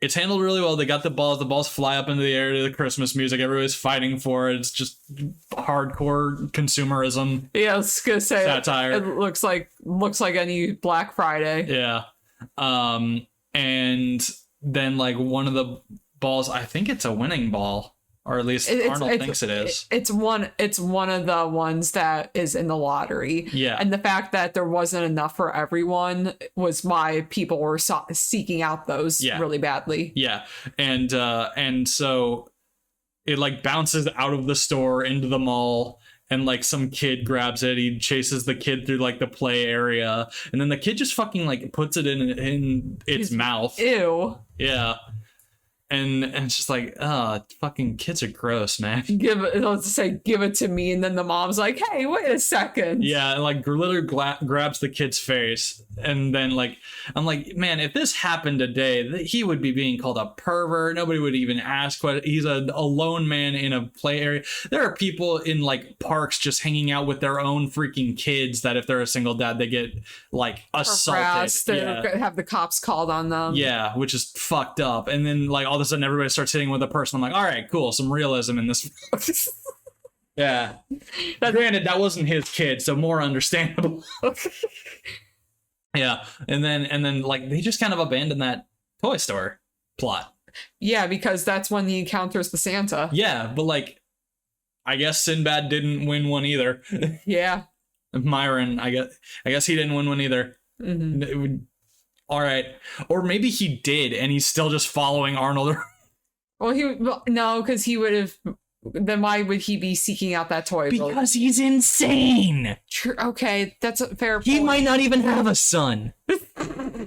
it's handled really well. They got the balls fly up into the air to the Christmas music. Everybody's fighting for it. It's just hardcore consumerism. Yeah, I was gonna say satire. It looks like any Black Friday. Yeah. And then one of the balls, I think it's a winning ball. Or at least Arnold thinks it is. It's one of the ones that is in the lottery. Yeah. And the fact that there wasn't enough for everyone was why people were seeking out those really badly. Yeah. And so it puts out of the store into the mall, and some kid grabs it. He chases the kid through the play area, and then the kid just fucking puts it in its mouth. Ew. Yeah. And it's just fucking kids are gross, man. Give it to me, and then the mom's like, hey, wait a second. Yeah, and literally grabs the kid's face, and then I'm like, man, if this happened today, he would be being called a pervert. Nobody would even ask what. He's a lone man in a play area. There are people in parks just hanging out with their own freaking kids that if they're a single dad, they get assaulted. They have the cops called on them. Yeah, which is fucked up. And then all of a sudden everybody starts hitting with a person. I'm like, all right, cool, some realism in this. Yeah. Granted, that wasn't his kid, so more understandable. Yeah. And then they just kind of abandoned that toy store plot. Yeah, because that's when he encounters the Santa. Yeah, but I guess Sinbad didn't win one either. Yeah. Myron, I guess he didn't win one either. Mm-hmm. All right. Or maybe he did, and he's still just following Arnold. Well, no, because he would have. Then why would he be seeking out that toy? Because he's insane. Okay, that's a fair point. He might not even have a son.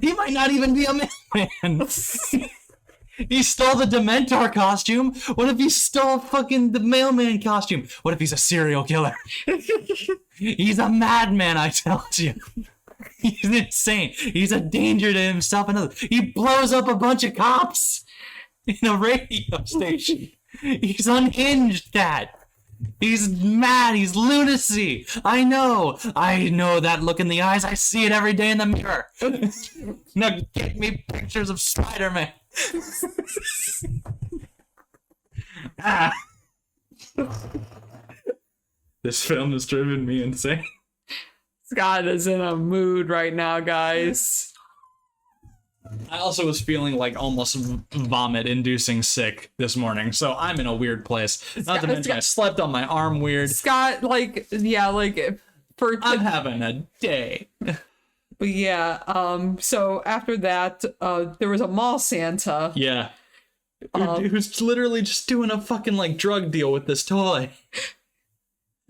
He might not even be a man. He stole the Dementor costume. What if he stole the mailman costume? What if he's a serial killer? He's a madman, I tell you. He's insane. He's a danger to himself and others. He blows up a bunch of cops in a radio station. He's unhinged, cat. He's mad. He's lunacy. I know that look in the eyes. I see it every day in the mirror. Now get me pictures of Spider-Man. This film has driven me insane. Scott is in a mood right now, guys. I also was feeling almost vomit-inducing sick this morning, so I'm in a weird place. Not to mention I slept on my arm weird. Scott, I'm having a day. But yeah, so after that, there was a mall Santa. Yeah. Who's literally just doing a fucking drug deal with this toy.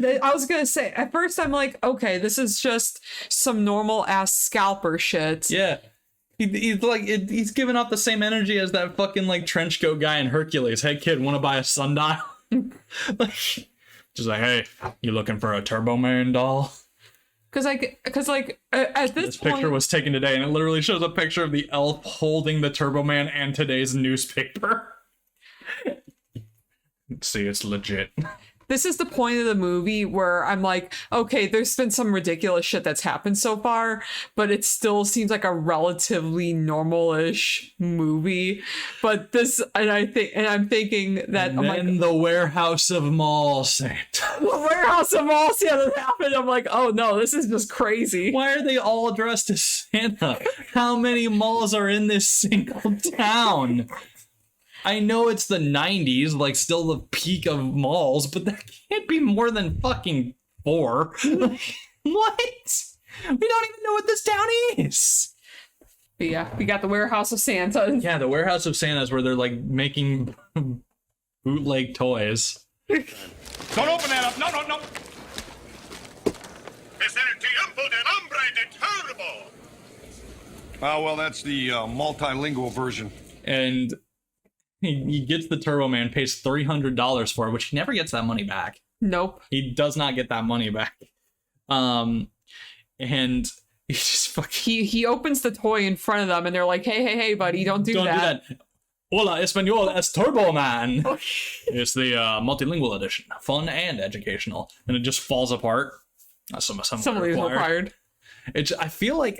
I was gonna say, at first I'm like, okay, this is just some normal ass scalper shit. Yeah. He's giving off the same energy as that fucking like trench coat guy in Hercules. Hey kid, want to buy a sundial? Like, just like, hey, you looking for a Turbo Man doll? Because at this point, picture was taken today, and it literally shows a picture of the elf holding the Turbo Man and today's newspaper. See, it's legit. This is the point of the movie where I'm like, okay, there's been some ridiculous shit that's happened so far, but it still seems like a relatively normal-ish movie. But I'm thinking that And then the Warehouse of Mall Santa. The Warehouse of Mall Santa happened. I'm like, oh no, this is just crazy. Why are they all dressed as Santa? How many malls are in this single town? I know it's the 90s, like still the peak of malls, but that can't be more than fucking 4. Like, what? We don't even know what this town is. But yeah, we got the Warehouse of Santa. Yeah, the Warehouse of Santa is where they're like making bootleg toys. Don't open that up. No. Oh, well, that's the multilingual version. And he gets the Turbo Man, pays $300 for it, which he never gets that money back. Nope. He does not get that money back. And he just fucking... He opens the toy in front of them, and they're like, hey, buddy, don't do that. Hola, Espanol, es Turbo Man. It's the multilingual edition. Fun and educational. And it just falls apart. Some required. I feel like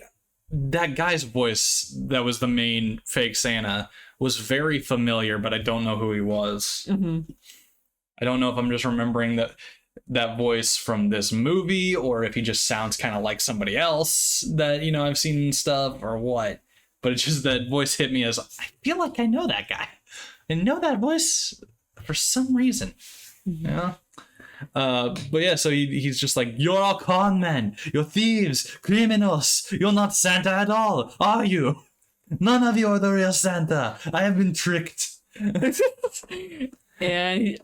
that guy's voice that was the main fake Santa was very familiar, but I don't know who he was. Mm-hmm. I don't know if I'm just remembering that voice from this movie, or if he just sounds kind of like somebody else that, I've seen stuff, or what. But it's just that voice hit me as, I feel like I know that guy. I know that voice for some reason. Yeah. But yeah, so he's just like, you're all con men, you're thieves, criminals, you're not Santa at all, are you? None of you are the real Santa. I have been tricked. and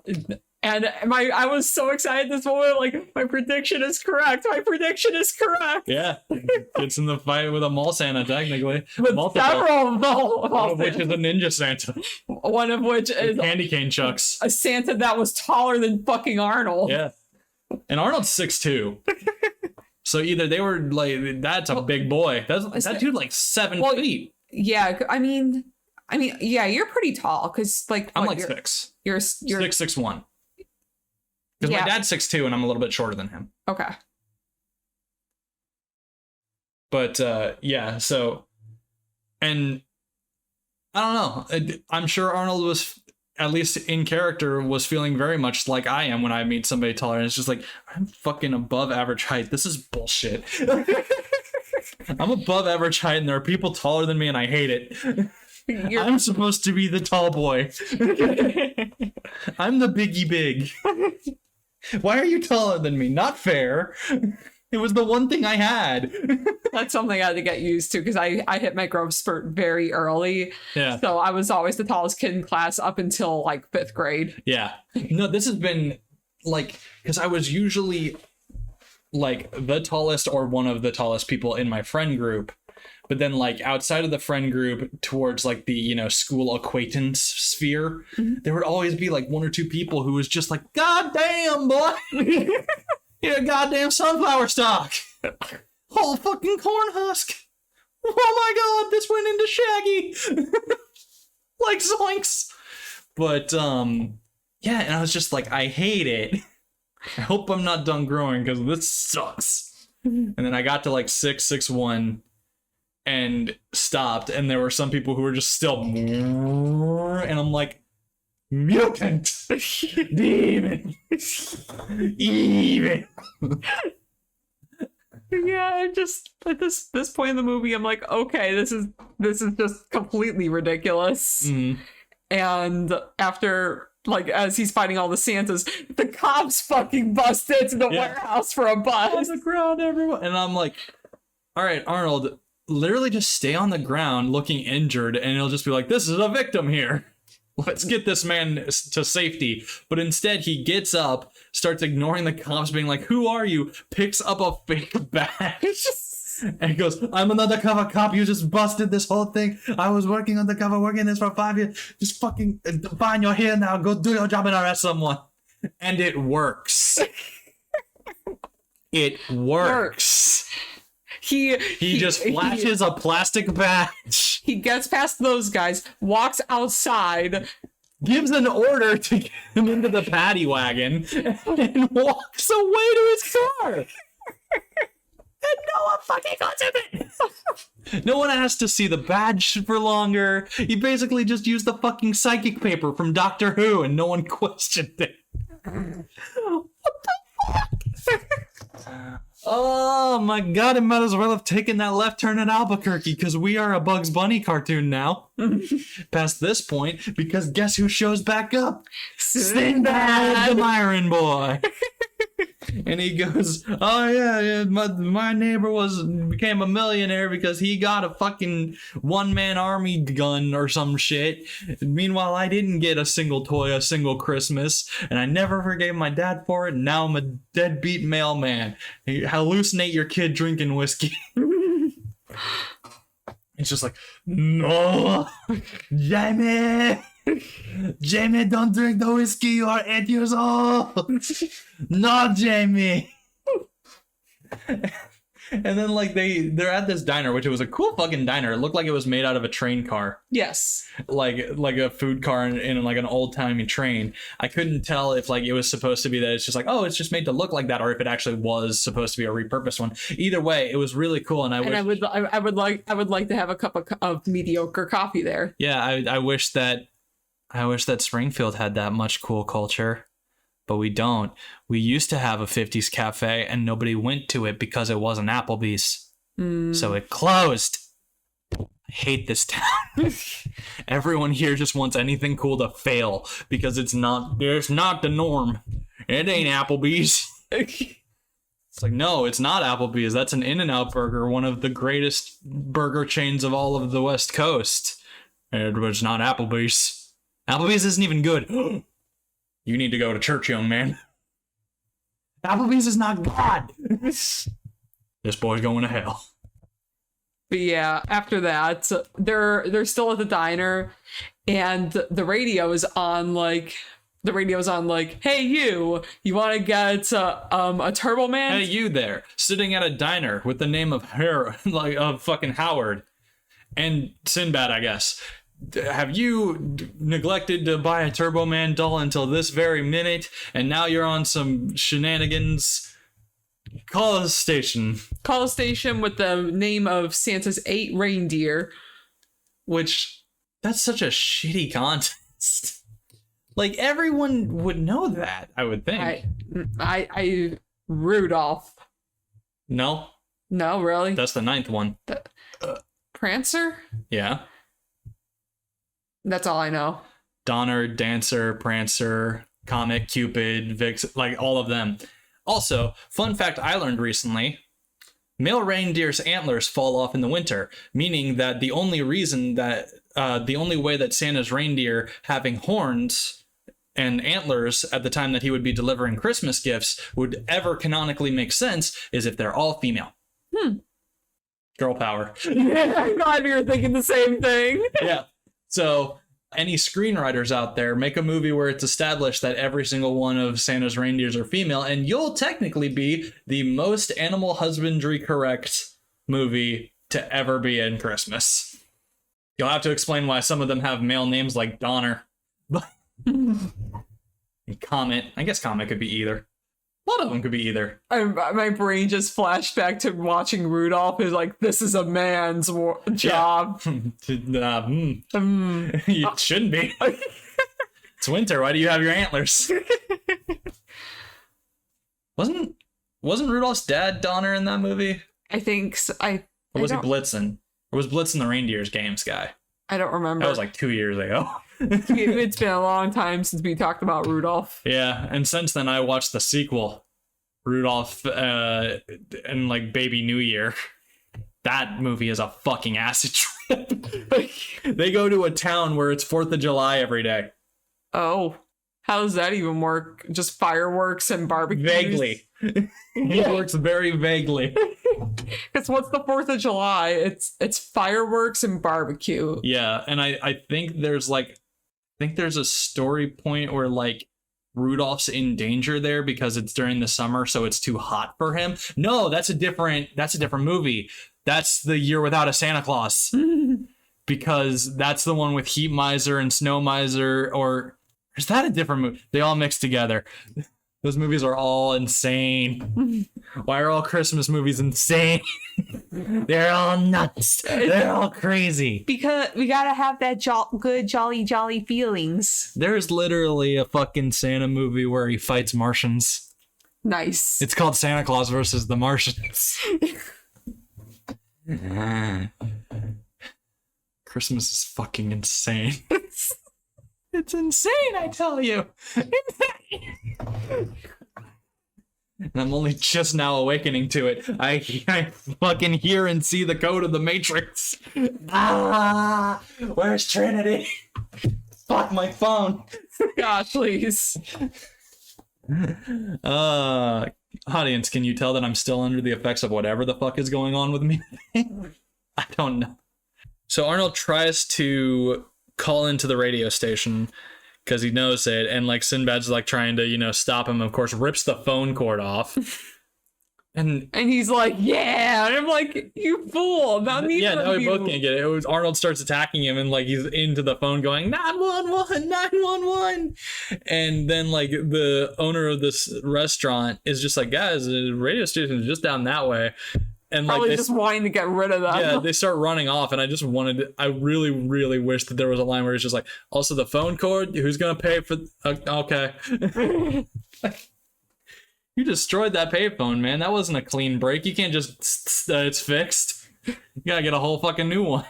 I was so excited this moment, like, my prediction is correct. Yeah, gets in the fight with a mall Santa, technically. With several mall one of which is a ninja Santa. One of which is candy cane chucks. A Santa that was taller than fucking Arnold. Yeah. And Arnold's 6'2". So either they were like, that's a big boy. That dude like 7 feet. Yeah, I mean, yeah, you're pretty tall, because like I'm like 6. You're 6'1". Because my dad's 6'2", and I'm a little bit shorter than him. Okay. But yeah, so, and I don't know. I'm sure Arnold was, at least in character, was feeling very much like I am when I meet somebody taller, and it's just like, I'm fucking above average height. This is bullshit. I'm above average height, and there are people taller than me, and I hate it. I'm supposed to be the tall boy. I'm the biggie big. Why are you taller than me? Not fair. It was the one thing I had. That's something I had to get used to, because I hit my growth spurt very early. Yeah. So I was always the tallest kid in class up until like 5th grade. Yeah. No, this has been like, because I was usually like the tallest or one of the tallest people in my friend group. But then like outside of the friend group towards like the, school acquaintance sphere, there would always be like 1 or 2 people who was just like, God damn, boy. You're a goddamn sunflower stalk. Whole fucking corn husk. Oh my God, this went into Shaggy. Like zoinks. But yeah, and I was just like, I hate it. I hope I'm not done growing, because this sucks. And then I got to like 6'1", and stopped, and there were some people who were just still, and I'm like, mutant, demon, even. Yeah, just at this point in the movie, I'm like, okay, this is just completely ridiculous. Mm-hmm. And after, like, as he's fighting all the Santas, the cops fucking bust into the warehouse for a bus. On the ground, everyone, and I'm like, all right, Arnold, literally just stay on the ground looking injured, and it'll just be like, this is a victim here. Let's get this man to safety. But instead, he gets up, starts ignoring the cops, being like, who are you? Picks up a fake badge, And he goes, I'm an undercover cop. You just busted this whole thing. I was working undercover, working this for 5 years. Just fucking fine, you're here now. Go do your job and arrest someone. And it works. It works. He just flashes a plastic badge. He gets past those guys, walks outside, gives an order to get him into the paddy wagon, and walks away to his car. And no one fucking goes in it. No one has to see the badge for longer. He basically just used the fucking psychic paper from Doctor Who, and no one questioned it. What the fuck? Oh my god, it might as well have taken that left turn at Albuquerque, because we are a Bugs Bunny cartoon now. Past this point, because guess who shows back up? Sinbad, the Myron boy. And he goes, oh yeah, my neighbor became a millionaire because he got a fucking one-man army gun or some shit. Meanwhile, I didn't get a single toy, a single Christmas, and I never forgave my dad for it, and now I'm a deadbeat mailman. You hallucinate your kid drinking whiskey. It's just like, no, Jamie! Jamie, don't drink the whiskey, you are 8 years old! No, Jamie! And then, like, they're at this diner, which it was a cool fucking diner. It looked like it was made out of a train car. Yes. Like a food car in like an old-timey train. I couldn't tell if, like, it was supposed to be that it's just like, oh, it's just made to look like that, or if it actually was supposed to be a repurposed one. Either way, it was really cool, and I would like to have a cup of mediocre coffee there. Yeah, I wish that Springfield had that much cool culture. But we don't. We used to have a 50s cafe and nobody went to it because it wasn't Applebee's. So it closed. I hate this town. Everyone here just wants anything cool to fail because it's not the norm. It ain't Applebee's. It's like, no, it's not Applebee's. That's an In-N-Out burger, one of the greatest burger chains of all of the West Coast. But it's not Applebee's. Applebee's isn't even good. You need to go to church, young man. Applebee's is not God. This boy's going to hell. But yeah, after that, they're still at the diner, and the radio is on like, hey you want to get a Turbo Man? Hey you there, sitting at a diner with the name of fucking Howard and Sinbad, I guess. Have you neglected to buy a Turbo Man doll until this very minute, and now you're on some shenanigans? Call a station. Call a station with the name of Santa's 8 reindeer. Which, that's such a shitty contest. Like, everyone would know that, I would think. I Rudolph. No, really? that's the 9th one. Prancer? Yeah. That's all I know. Donner, Dancer, Prancer, Comet, Cupid, Vix, like all of them. Also, fun fact I learned recently, male reindeer's antlers fall off in the winter, meaning that the only way that Santa's reindeer having horns and antlers at the time that he would be delivering Christmas gifts would ever canonically make sense is if they're all female. Girl power. Yeah, I'm glad we were thinking the same thing. Yeah. So, any screenwriters out there, make a movie where it's established that every single one of Santa's reindeers are female, and you'll technically be the most animal husbandry correct movie to ever be in Christmas. You'll have to explain why some of them have male names like Donner. And Comet. I guess Comet could be either. A lot of them could be either. My brain just flashed back to watching Rudolph. Is like, this is a man's job. Yeah. It shouldn't be. It's winter. Why do you have your antlers? Wasn't Rudolph's dad Donner in that movie? I think so. Or was he Blitzen? Or was Blitzen the Reindeer's Games guy? I don't remember. That was like 2 years ago. It's been a long time since we talked about Rudolph. Yeah, and since then I watched the sequel, Rudolph and like Baby New Year. That movie is a fucking acid trip. They go to a town where it's 4th of July every day. Oh, how does that even work? Just fireworks and barbecues? Vaguely. It works very vaguely. Because what's the 4th of July? It's fireworks and barbecue. Yeah, and I think there's a story point where like Rudolph's in danger there because it's during the summer, so it's too hot for him. No, that's a different movie. That's The Year Without a Santa Claus. Because that's the one with Heat Miser and Snow Miser, or is that a different movie? They all mix together. Those movies are all insane. Why are all Christmas movies insane? They're all nuts. They're all crazy. Because we gotta have that good, jolly feelings. There's literally a fucking Santa movie where he fights Martians. Nice. It's called Santa Claus versus the Martians. Christmas is fucking insane. It's insane, I tell you. And I'm only just now awakening to it. I fucking hear and see the code of the Matrix. Where's Trinity? Fuck my phone. Gosh, please. Audience, can you tell that I'm still under the effects of whatever the fuck is going on with me? I don't know. So Arnold tries to call into the radio station because he knows it, and like Sinbad's like trying to, stop him. Of course, rips the phone cord off. And he's like, yeah. And I'm like, you fool. Now we both can't get it. It was Arnold starts attacking him, and like he's into the phone going 911, 911. And then like the owner of this restaurant is just like, guys, the radio station is just down that way. And like probably just wanting to get rid of them. Yeah, they start running off, and I really, really wish that there was a line where it's just like, also the phone cord, who's gonna pay for? Okay. You destroyed that payphone, man. That wasn't a clean break. You can't just it's fixed. You gotta get a whole fucking new one.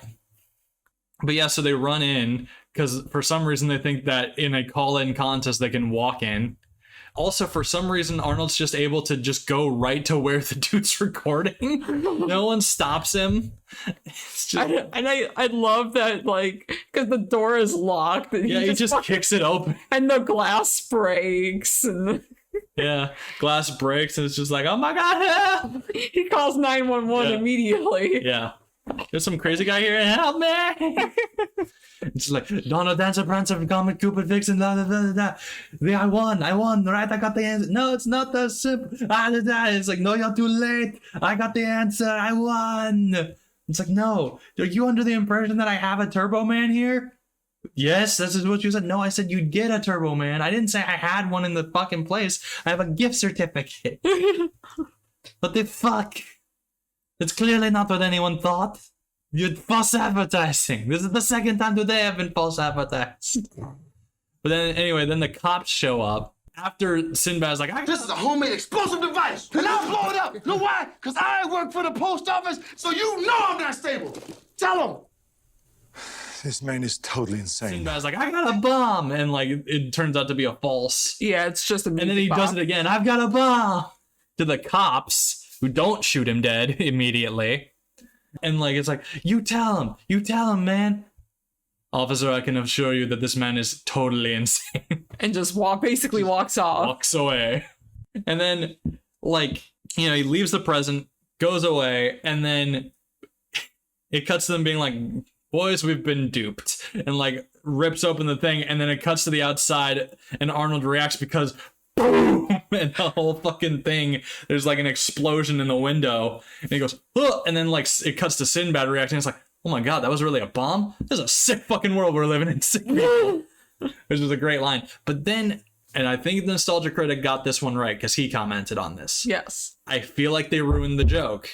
But yeah, so they run in because for some reason they think that in a call-in contest they can walk in. Also, for some reason, Arnold's just able to just go right to where the dude's recording. No one stops him. It's just... I love that, like, because the door is locked. And he just kicks it open. And the glass breaks. And... Yeah, glass breaks, and it's just like, oh my god, help! He calls 911 immediately. Yeah. There's some crazy guy here, help me! It's like, Donald, Dancer, Prancer, Comet, Cupid, Vixen, blah, blah, blah, blah. I won, right? I got the answer. No, it's not that simple. It's like, no, you're too late. I got the answer. I won. It's like, no. Are you under the impression that I have a Turbo Man here? Yes, this is what you said. No, I said you'd get a Turbo Man. I didn't say I had one in the fucking place. I have a gift certificate. What the fuck? It's clearly not what anyone thought. You're false advertising. This is the second time today I've been false advertised. But then, anyway, then the cops show up. After Sinbad's like, this is a homemade explosive device, and I'll blow it up. You know why? Because I work for the post office, so you know I'm not stable. Tell them. This man is totally insane. Sinbad's like, I got a bomb. And like, it turns out to be a false. Yeah, it's just a And then he does it again. I've got a bomb. To the cops, who don't shoot him dead immediately. And like, it's like, you tell him, man. Officer, I can assure you that this man is totally insane. And just basically walks off. Walks away. And then, like, he leaves the present, goes away, and then it cuts to them being like, boys, we've been duped. And like, rips open the thing, and then it cuts to the outside, and Arnold reacts because boom! And the whole fucking thing, there's like an explosion in the window, and he goes, oh! And then like it cuts to Sinbad reacting. It's like, oh my god, that was really a bomb? This is a sick fucking world we're living in. Which is a great line. But then, and I think the Nostalgia Critic got this one right because he commented on this. Yes. I feel like they ruined the joke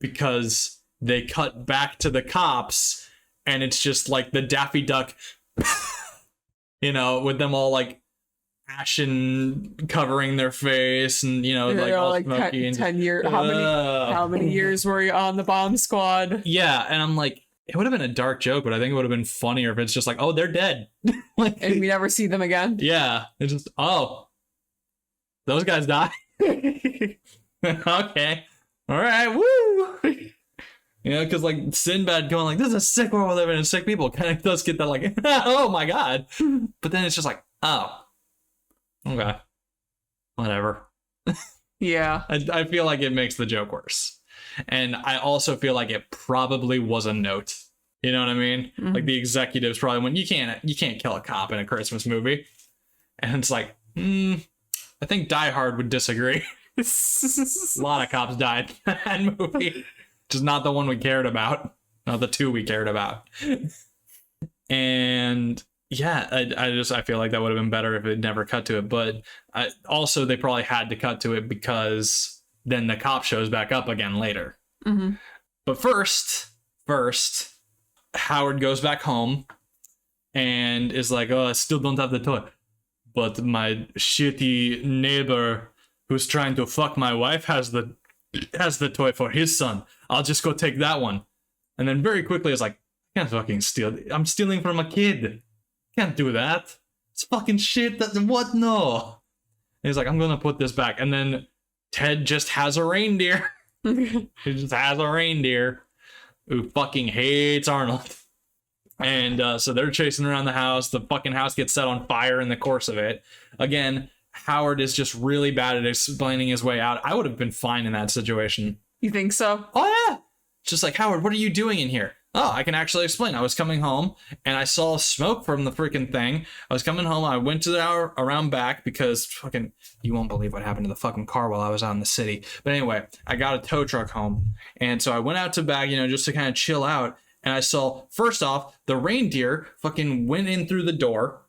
because they cut back to the cops, and it's just like the Daffy Duck, with them all like ashen covering their face, and like all smoky. 10 years. How many years were you on the bomb squad? Yeah, and I'm like, it would have been a dark joke, but I think it would have been funnier if it's just like, oh, they're dead. Like, and we never see them again. Yeah, it's just, oh, those guys die. Okay, all right, woo. Because like Sinbad going like, this is a sick world we're living in, sick people, kind of does get that like, oh my god. But then it's just like, oh, okay, whatever. Yeah. I feel like it makes the joke worse. And I also feel like it probably was a note. You know what I mean? Mm-hmm. Like the executives probably went, you can't kill a cop in a Christmas movie. And it's like, I think Die Hard would disagree. A lot of cops died in that movie. Just not the one we cared about. Not the two we cared about. And yeah, I feel like that would have been better if it never cut to it. But also they probably had to cut to it because then the cop shows back up again later. Mm-hmm. But first, Howard goes back home and is like, oh, I still don't have the toy. But my shitty neighbor who's trying to fuck my wife has the toy for his son. I'll just go take that one. And then very quickly it's like, I can't fucking steal. I'm stealing from a kid. Can't do that. It's fucking shit. What? No. And he's like, I'm going to put this back. And then Ted just has a reindeer. He just has a reindeer who fucking hates Arnold. And so they're chasing around the house. The fucking house gets set on fire in the course of it. Again, Howard is just really bad at explaining his way out. I would have been fine in that situation. You think so? Oh, yeah. Just like, Howard, what are you doing in here? Oh, I can actually explain. I was coming home and I saw smoke from the freaking thing. I was coming home. I went to the hour around back because fucking, you won't believe what happened to the fucking car while I was out in the city. But anyway, I got a tow truck home. And so I went out to back, just to kind of chill out. And I saw, first off, the reindeer fucking went in through the door.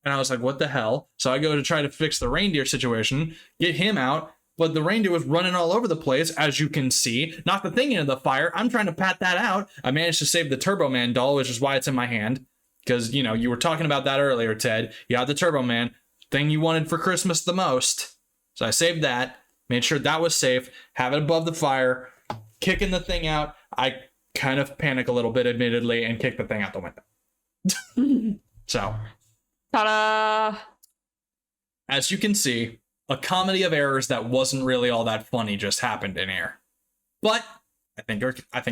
And I was like, what the hell? So I go to try to fix the reindeer situation, get him out. But the reindeer was running all over the place, as you can see. Knocked the thing into the fire. I'm trying to pat that out. I managed to save the Turbo Man doll, which is why it's in my hand. Because, you were talking about that earlier, Ted. You got the Turbo Man, thing you wanted for Christmas the most. So I saved that, made sure that was safe, have it above the fire, kicking the thing out. I kind of panic a little bit, admittedly, and kick the thing out the window. So. Ta-da! As you can see, a comedy of errors that wasn't really all that funny just happened in here. But I think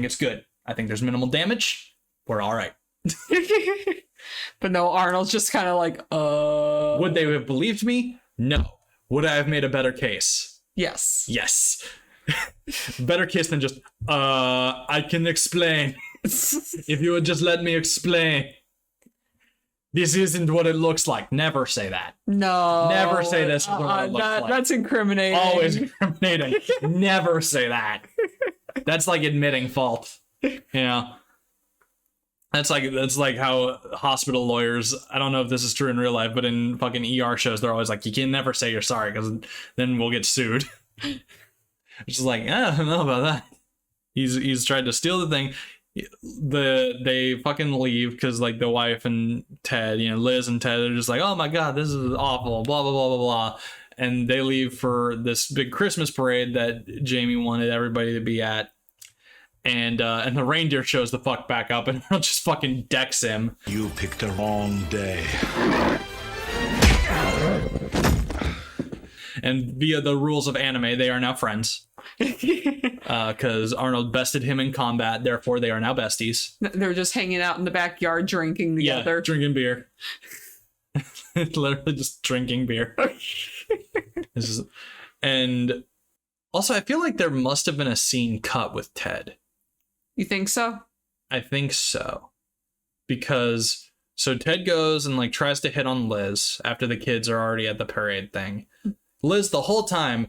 it's good. I think there's minimal damage. We're all right. But no, Arnold's just kind of like, Would they have believed me? No. Would I have made a better case? Yes. Yes. Better case than just, I can explain. If you would just let me explain. This isn't what it looks like. Never say that. No. Never say this is what it looks like. That's incriminating. Always incriminating. Never say that. That's like admitting fault. That's like how hospital lawyers, I don't know if this is true in real life, but in fucking ER shows, they're always like, you can never say you're sorry because then we'll get sued. It's just like, I don't know about that. He's tried to steal the thing. They fucking leave because like the wife and Ted, Liz and Ted are just like, oh my god, this is awful, blah blah blah blah blah, and they leave for this big Christmas parade that Jamie wanted everybody to be at, and the reindeer shows the fuck back up and just fucking decks him. You picked a wrong day. And via the rules of anime, they are now friends. Because Arnold bested him in combat, therefore they are now besties. They're just hanging out in the backyard drinking together. Yeah, drinking beer. Literally just drinking beer. And also, I feel like there must have been a scene cut with Ted. You think so? I think so. Because, so Ted goes and like tries to hit on Liz after the kids are already at the parade thing. Liz the whole time,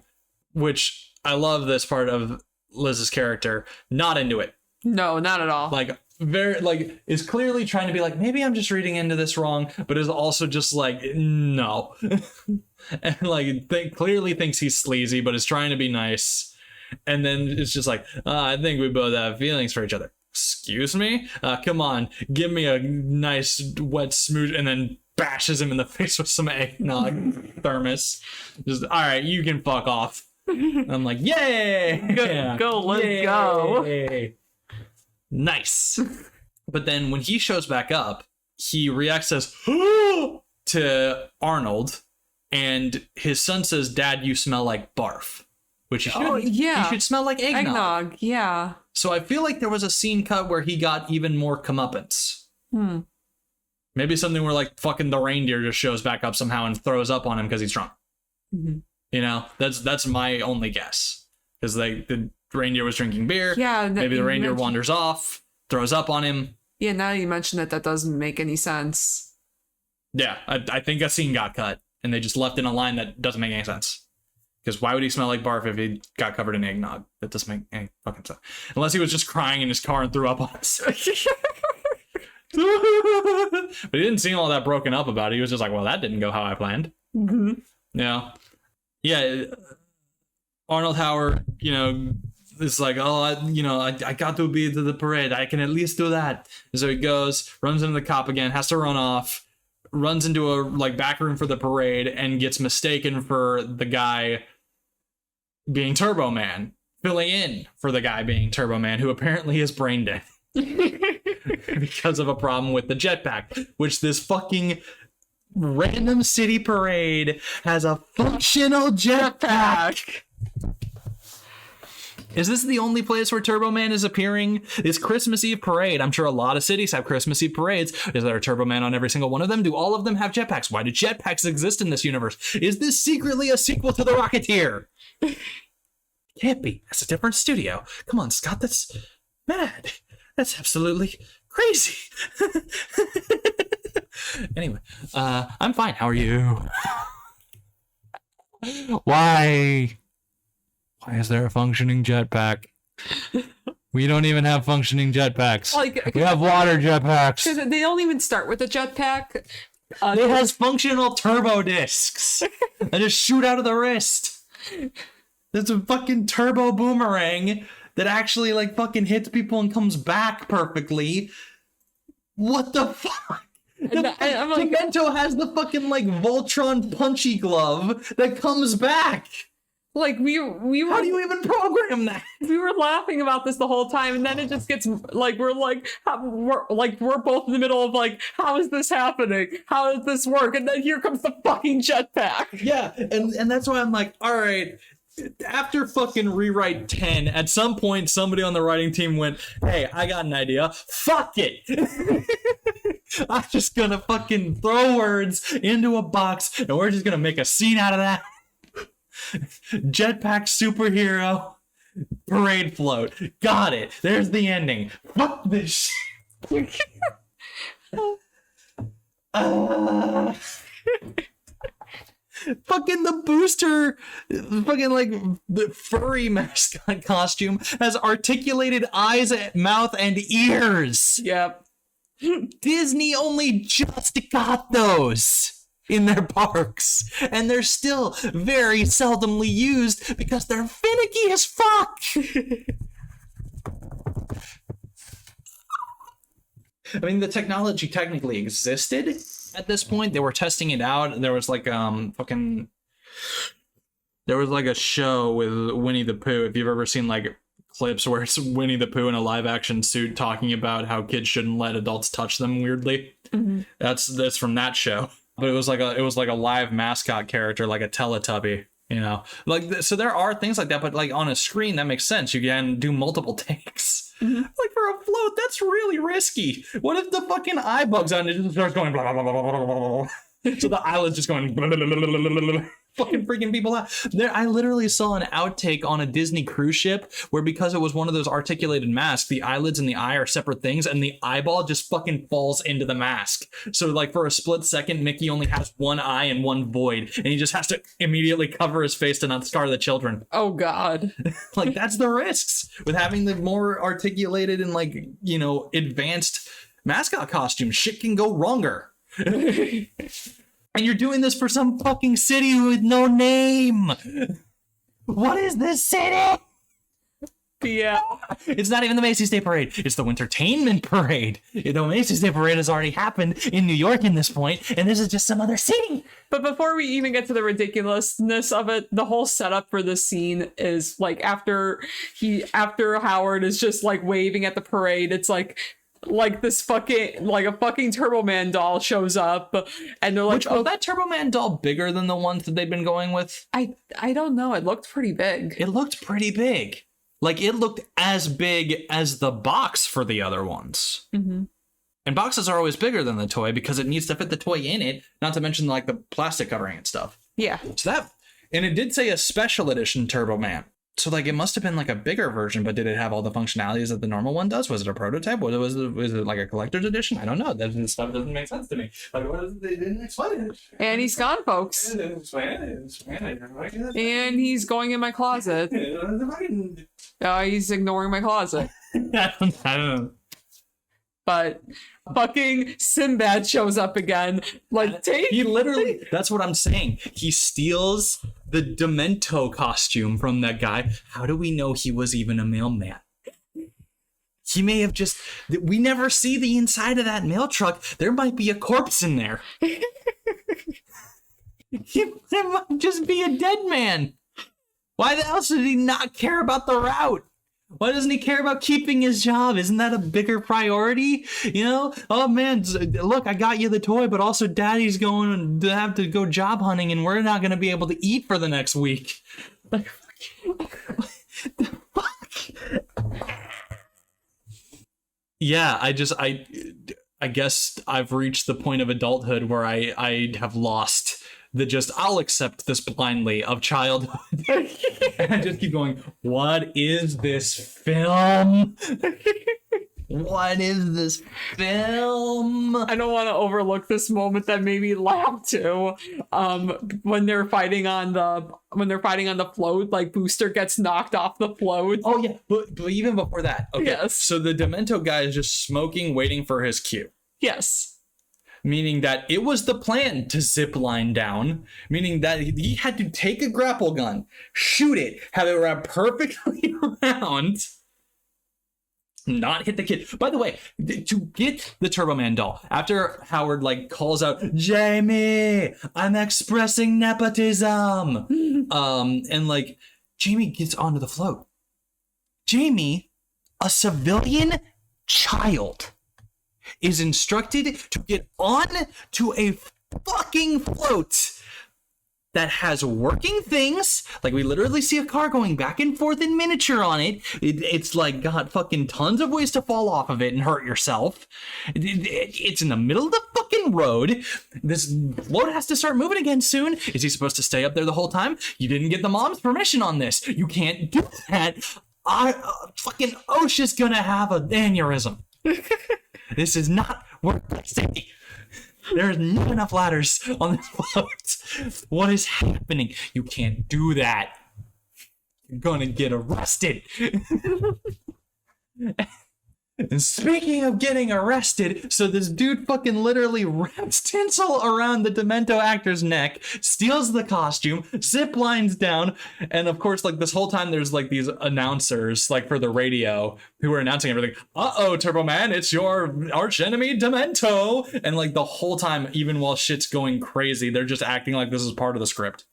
which I love this part of Liz's character, not into it. No, not at all. Like, very, like, is clearly trying to be like, maybe I'm just reading into this wrong, but is also just like, no. And like, clearly thinks he's sleazy, but is trying to be nice. And then it's just like, I think we both have feelings for each other. Excuse me? Come on, give me a nice wet smooch, and then bashes him in the face with some eggnog thermos. Just, all right, you can fuck off. I'm like, yay! Go, let's go. Nice. But then when he shows back up, he reacts as to Arnold, and his son says, Dad, you smell like barf. Which he should. Oh, yeah. He should smell like eggnog. Eggnog, yeah. So I feel like there was a scene cut where he got even more comeuppance. Maybe something where like fucking the reindeer just shows back up somehow and throws up on him because he's drunk. Mm-hmm. That's my only guess. because the reindeer was drinking beer. Yeah. Maybe the reindeer wanders off, throws up on him. Yeah, now you mention it, that doesn't make any sense. Yeah, I think a scene got cut, and they just left in a line that doesn't make any sense. Because why would he smell like barf if he got covered in eggnog? That doesn't make any fucking sense. Unless he was just crying in his car and threw up on us. But he didn't seem all that broken up about it. He was just like, well, that didn't go how I planned. Mm-hmm. Yeah. Yeah. Arnold Howard, it's like, oh, I got to be to the parade. I can at least do that. And so he goes, runs into the cop again, has to run off, runs into a back room for the parade, and gets mistaken for the guy being Turbo Man, filling in for the guy being Turbo Man, who apparently is brain dead because of a problem with the jetpack, which this fucking random city parade has a functional jetpack. Is this the only place where Turbo Man is appearing? It's Christmas Eve parade. I'm sure a lot of cities have Christmas Eve parades. Is there a Turbo Man on every single one of them? Do all of them have jetpacks? Why do jetpacks exist in this universe? Is this secretly a sequel to The Rocketeer? Can't be. That's a different studio. Come on, Scott. That's mad. That's absolutely crazy. Anyway, I'm fine. How are you? Why? Why is there a functioning jetpack? We don't even have functioning jetpacks. We have water jetpacks. They don't even start with a jetpack. It has functional turbo discs that just shoot out of the wrist. There's a fucking turbo boomerang that actually fucking hits people and comes back perfectly. What the fuck? Demento has the fucking Voltron punchy glove that comes back. We were. How do you even program that? We were laughing about this the whole time, and then it just gets we're both in the middle of how is this happening? How does this work? And then here comes the fucking jetpack. Yeah, and that's why I'm like, all right. After fucking rewrite 10, at some point somebody on the writing team went, hey, I got an idea. Fuck it. I'm just gonna fucking throw words into a box, and we're just gonna make a scene out of that. Jetpack superhero parade float. Got it. There's the ending. Fuck this shit. Fucking the booster, fucking the furry mascot costume has articulated eyes, mouth, and ears. Yep. Disney only just got those in their parks, and they're still very seldomly used because they're finicky as fuck. I mean, the technology technically existed at this point. They were testing it out. There was there was a show with Winnie the Pooh. If you've ever seen clips where it's Winnie the Pooh in a live action suit talking about how kids shouldn't let adults touch them weirdly. Mm-hmm. That's from that show. But it was like a live mascot character, like a Teletubby, so there are things like that, but on a screen that makes sense. You can do multiple takes. Mm-hmm. For a float, that's really risky. What if the fucking eye bugs out and it just starts going blah, blah, blah, blah, blah, blah, blah. So the eyelid's just going blah, blah, blah, blah, blah, blah, blah, fucking freaking people out. I literally saw an outtake on a Disney cruise ship where, because it was one of those articulated masks, the eyelids and the eye are separate things, and the eyeball just fucking falls into the mask. So for a split second, Mickey only has one eye and one void, and he just has to immediately cover his face to not scar the children. Oh God. That's the risks with having the more articulated and advanced mascot costumes. Shit can go wronger. And you're doing this for some fucking city with no name. What is this city? Yeah. It's not even the Macy's Day Parade. It's the Wintertainment Parade. The Macy's Day Parade has already happened in New York in this point, and this is just some other city. But before we even get to the ridiculousness of it, the whole setup for this scene is after Howard is just waving at the parade, it's this fucking a fucking Turbo Man doll shows up, and they're was that Turbo Man doll bigger than the ones that they've been going with? I don't know. It looked pretty big. It looked pretty big. It looked as big as the box for the other ones. Mm-hmm. And boxes are always bigger than the toy because it needs to fit the toy in it, not to mention the plastic covering and stuff. Yeah. So and it did say a special edition Turbo Man. So like it must have been like a bigger version, but did it have all the functionalities that the normal one does? Was it a prototype? Was it like a collector's edition? I don't know. That stuff doesn't make sense to me. Like what is it? They didn't explain it. And he's gone, folks. They didn't explain it. And he's going in my closet. He's ignoring my closet. I don't know. But fucking Sinbad shows up again. Like, he literally, that's what I'm saying. He steals the Demento costume from that guy. How do we know he was even a mailman? He may have just, we never see the inside of that mail truck. There might be a corpse in there. There might just be a dead man. Why the hell should he not care about the route? Why doesn't he care about keeping his job? Isn't that a bigger priority? You know? Oh man, look, I got you the toy, but also daddy's going to have to go job hunting and we're not going to be able to eat for the next week. Like, what the fuck? Yeah, I guess I've reached the point of adulthood where I have lost the just I'll accept this blindly of childhood. And I just keep going, what is this film? What is this film? I don't want to overlook this moment that made me laugh too. When they're fighting on the float, like Booster gets knocked off the float. Oh yeah, but even before that, okay. Yes. So the Demento guy is just smoking, waiting for his cue. Yes. Meaning that it was the plan to zip line down, meaning that he had to take a grapple gun, shoot it, have it wrap perfectly around, not hit the kid. By the way, to get the Turbo Man doll, after Howard like calls out, Jamie, I'm expressing nepotism. And like Jamie gets onto the float. Jamie, a civilian child, is instructed to get on to a fucking float that has working things. Like we literally see a car going back and forth in miniature on it. It's like got fucking tons of ways to fall off of it and hurt yourself. It's in the middle of the fucking road. This float has to start moving again soon. Is he supposed to stay up there the whole time? You didn't get the mom's permission on this. You can't do that. Fucking OSHA's gonna have an aneurysm. This is not worth safety. There's not enough ladders on this float. What is happening? You can't do that. You're gonna get arrested. And speaking of getting arrested, so this dude fucking literally wraps tinsel around the Demento actor's neck, steals the costume, zip lines down, and of course, like this whole time there's like these announcers, like for the radio, who are announcing everything. Uh-oh, Turbo Man, it's your arch enemy Demento! And like the whole time, even while shit's going crazy, they're just acting like this is part of the script.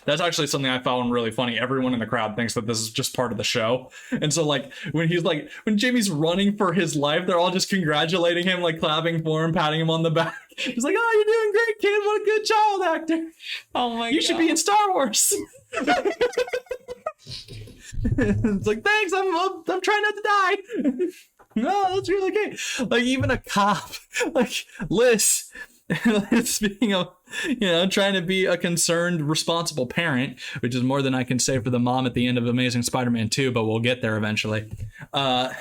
That's actually something I found really funny. Everyone in the crowd thinks that this is just part of the show. And so like when Jamie's running for his life, they're all just congratulating him, like clapping for him, patting him on the back. He's like, oh, you're doing great, kid. What a good child actor. Oh my God. You should be in Star Wars. It's like, thanks, I'm trying not to die. No, that's really great. Like even a cop, like Liz, speaking of, trying to be a concerned, responsible parent, which is more than I can say for the mom at the end of Amazing Spider-Man 2, but we'll get there eventually. Runs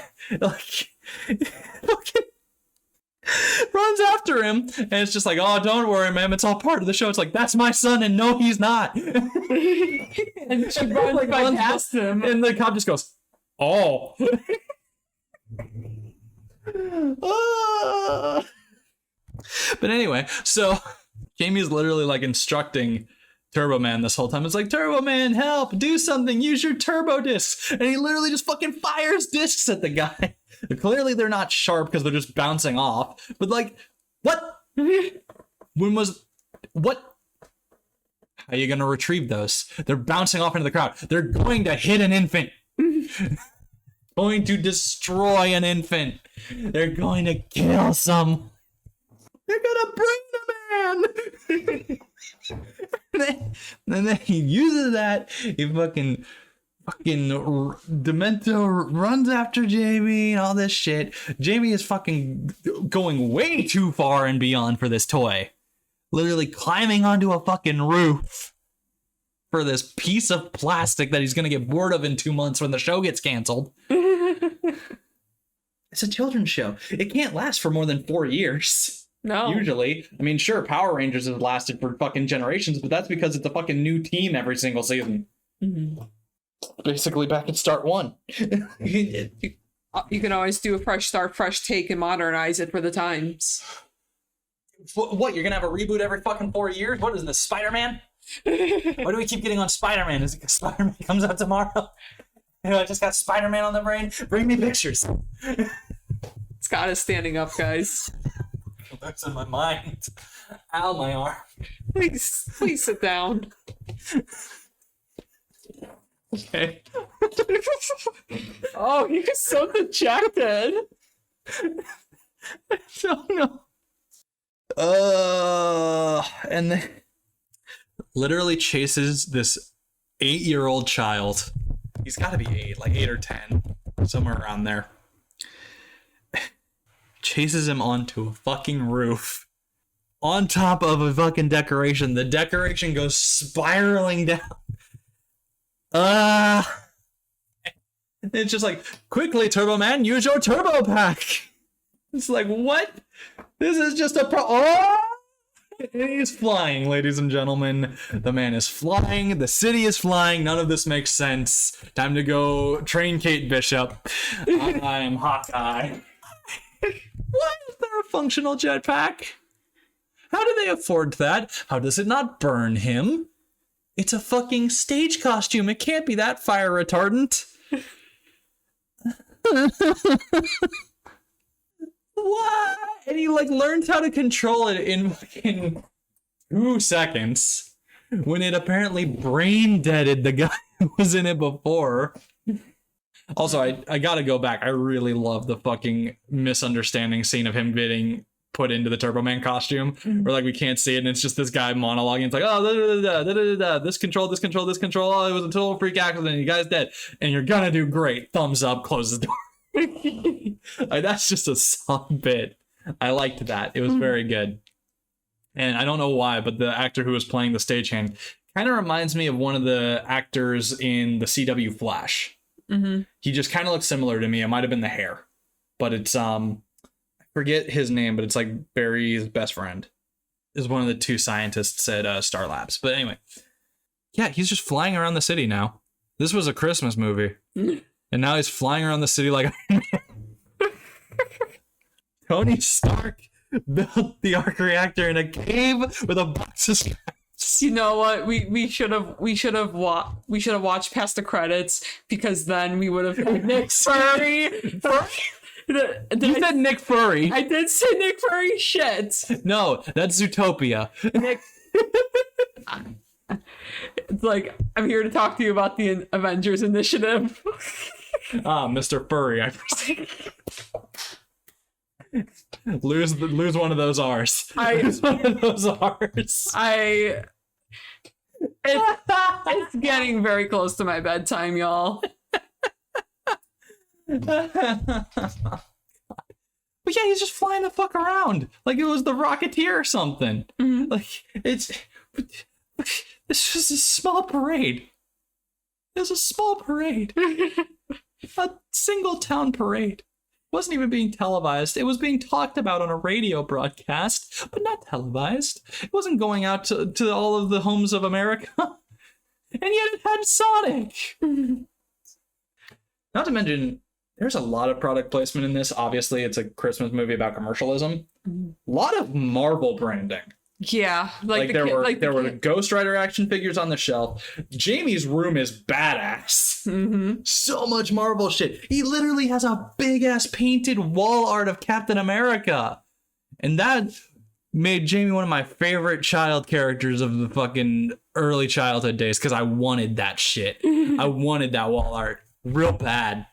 after him, and it's just like, oh, don't worry, ma'am, it's all part of the show. It's like, that's my son, and no, he's not. And she runs like past him, and the cop just goes, oh. But anyway, so Jamie's literally like instructing Turbo Man this whole time. It's like, Turbo Man, help, do something, use your turbo discs. And he literally just fucking fires discs at the guy. Clearly they're not sharp because they're just bouncing off. But like, what? What? How are you going to retrieve those? They're bouncing off into the crowd. They're going to hit an infant. Going to destroy an infant. They're going to kill some. They're gonna bring the man. And then he uses that. He fucking Demento runs after Jamie and all this shit. Jamie is fucking going way too far and beyond for this toy. Literally climbing onto a fucking roof. for this piece of plastic that he's going to get bored of in 2 months when the show gets canceled. It's a children's show. It can't last for more than 4 years. No. Usually. I mean, sure, Power Rangers has lasted for fucking generations, but that's because it's a fucking new team every single season. Mm-hmm. Basically back at start one. You can always do a fresh start, fresh take, and modernize it for the times. What, you're going to have a reboot every fucking 4 years? What is this, Spider-Man? Why do we keep getting on Spider-Man? Is it because Spider-Man comes out tomorrow? I just got Spider-Man on the brain. Bring me pictures. Scott is standing up, guys. That's in my mind. Ow, my arm. Please sit down. Okay. Oh, you're so dejected. I don't know. And then literally chases this 8-year-old child. He's got to be 8, like 8 or 10, somewhere around there. Chases him onto a fucking roof. On top of a fucking decoration. The decoration goes spiraling down. It's just like, quickly, Turbo Man, use your turbo pack. It's like, what? This is just a he's flying, ladies and gentlemen. The man is flying. The city is flying. None of this makes sense. Time to go train Kate Bishop. I am Hawkeye. Why is there a functional jetpack? How do they afford that? How does it not burn him? It's a fucking stage costume. It can't be that fire retardant. What? And he like learns how to control it in fucking 2 seconds when it apparently brain deaded the guy who was in it before. Also, I gotta go back. I really love the fucking misunderstanding scene of him getting put into the Turbo Man costume, where like we can't see it, and it's just this guy monologuing. It's like, oh, this control. Oh, it was a total freak accident. You guys dead, and you're gonna do great. Thumbs up. Close the door. Like, that's just a solid bit. I liked that. It was very good. And I don't know why, but the actor who was playing the stagehand kind of reminds me of one of the actors in the CW Flash. Mm-hmm. He just kind of looks similar to me. It might have been the hair, but it's I forget his name, but it's like Barry's best friend is one of the 2 scientists at Star Labs. But anyway, yeah, he's just flying around the city now. This was a Christmas movie, and now he's flying around the city like Tony Stark built the arc reactor in a cave with a box of scraps. You know what? We should have watched past the credits, because then we would have had Nick Fury. You said Nick Fury. I did say Nick Fury. Shit. No, that's Zootopia. Nick. It's like, I'm here to talk to you about the Avengers Initiative. Mr. Furry. Lose one of those R's. Lose one of those R's. It's getting very close to my bedtime, y'all. But yeah, he's just flying the fuck around like it was the Rocketeer or something. Mm-hmm. Like it's just a small parade. It's a small parade. A single town parade. It wasn't even being televised. It was being talked about on a radio broadcast, but not televised. It wasn't going out to all of the homes of America. And yet it had Sonic. Not to mention, there's a lot of product placement in this. Obviously, it's a Christmas movie about commercialism. A lot of Marvel branding. Yeah, there were Ghost Rider action figures on the shelf. Jamie's room is badass. Mm-hmm. So much Marvel shit. He literally has a big ass painted wall art of Captain America, and that made Jamie one of my favorite child characters of the fucking early childhood days, because I wanted that shit. I wanted that wall art real bad.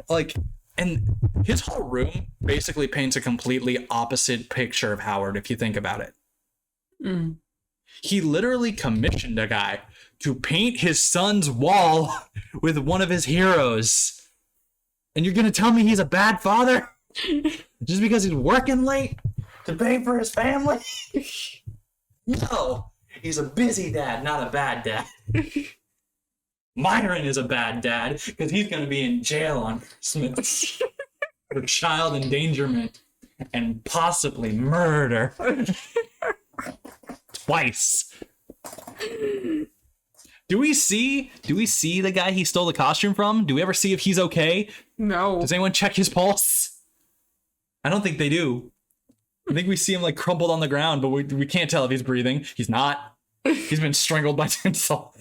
Like, and his whole room basically paints a completely opposite picture of Howard, if you think about it. Mm. He literally commissioned a guy to paint his son's wall with one of his heroes. And you're gonna tell me he's a bad father? Just because he's working late to pay for his family? No. He's a busy dad, not a bad dad. Myron is a bad dad because he's going to be in jail on Christmas for child endangerment and possibly murder. Twice. Do we see the guy he stole the costume from? Do we ever see if he's okay? No. Does anyone check his pulse? I don't think they do. I think we see him like crumpled on the ground, but we can't tell if he's breathing. He's not. He's been strangled by tinsel.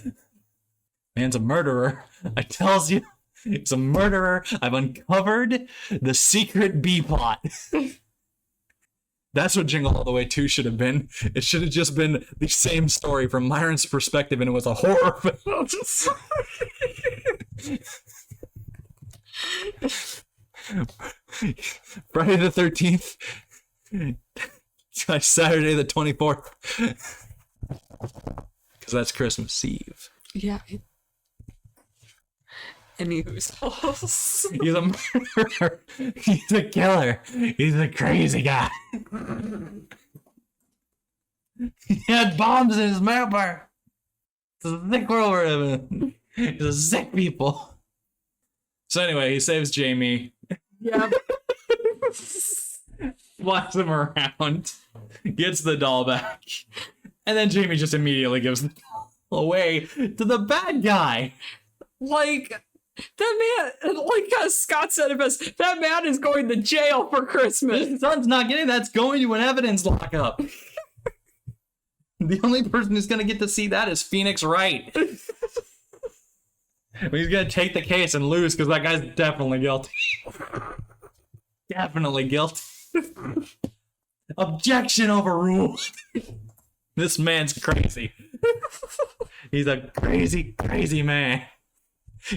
Man's a murderer. I tells you. He's a murderer. I've uncovered the secret B plot. That's what Jingle All the Way 2 should have been. It should have just been the same story from Myron's perspective, and it was a horror film. Friday the 13th. Saturday the 24th. Because that's Christmas Eve. Yeah. Anywho's He's a murderer. He's a killer. He's a crazy guy. He had bombs in his mail bar. It's a sick world we're living in. He's a sick people. So anyway, he saves Jamie. Yeah. Flies him around. Gets the doll back. And then Jamie just immediately gives the doll away to the bad guy. Like, that man, like Scott said it best, that man is going to jail for Christmas. His son's not getting that's going to an evidence lockup. The only person who's going to get to see that is Phoenix Wright. He's going to take the case and lose because that guy's definitely guilty. Definitely guilty. Objection overruled. This man's crazy. He's a crazy, crazy man.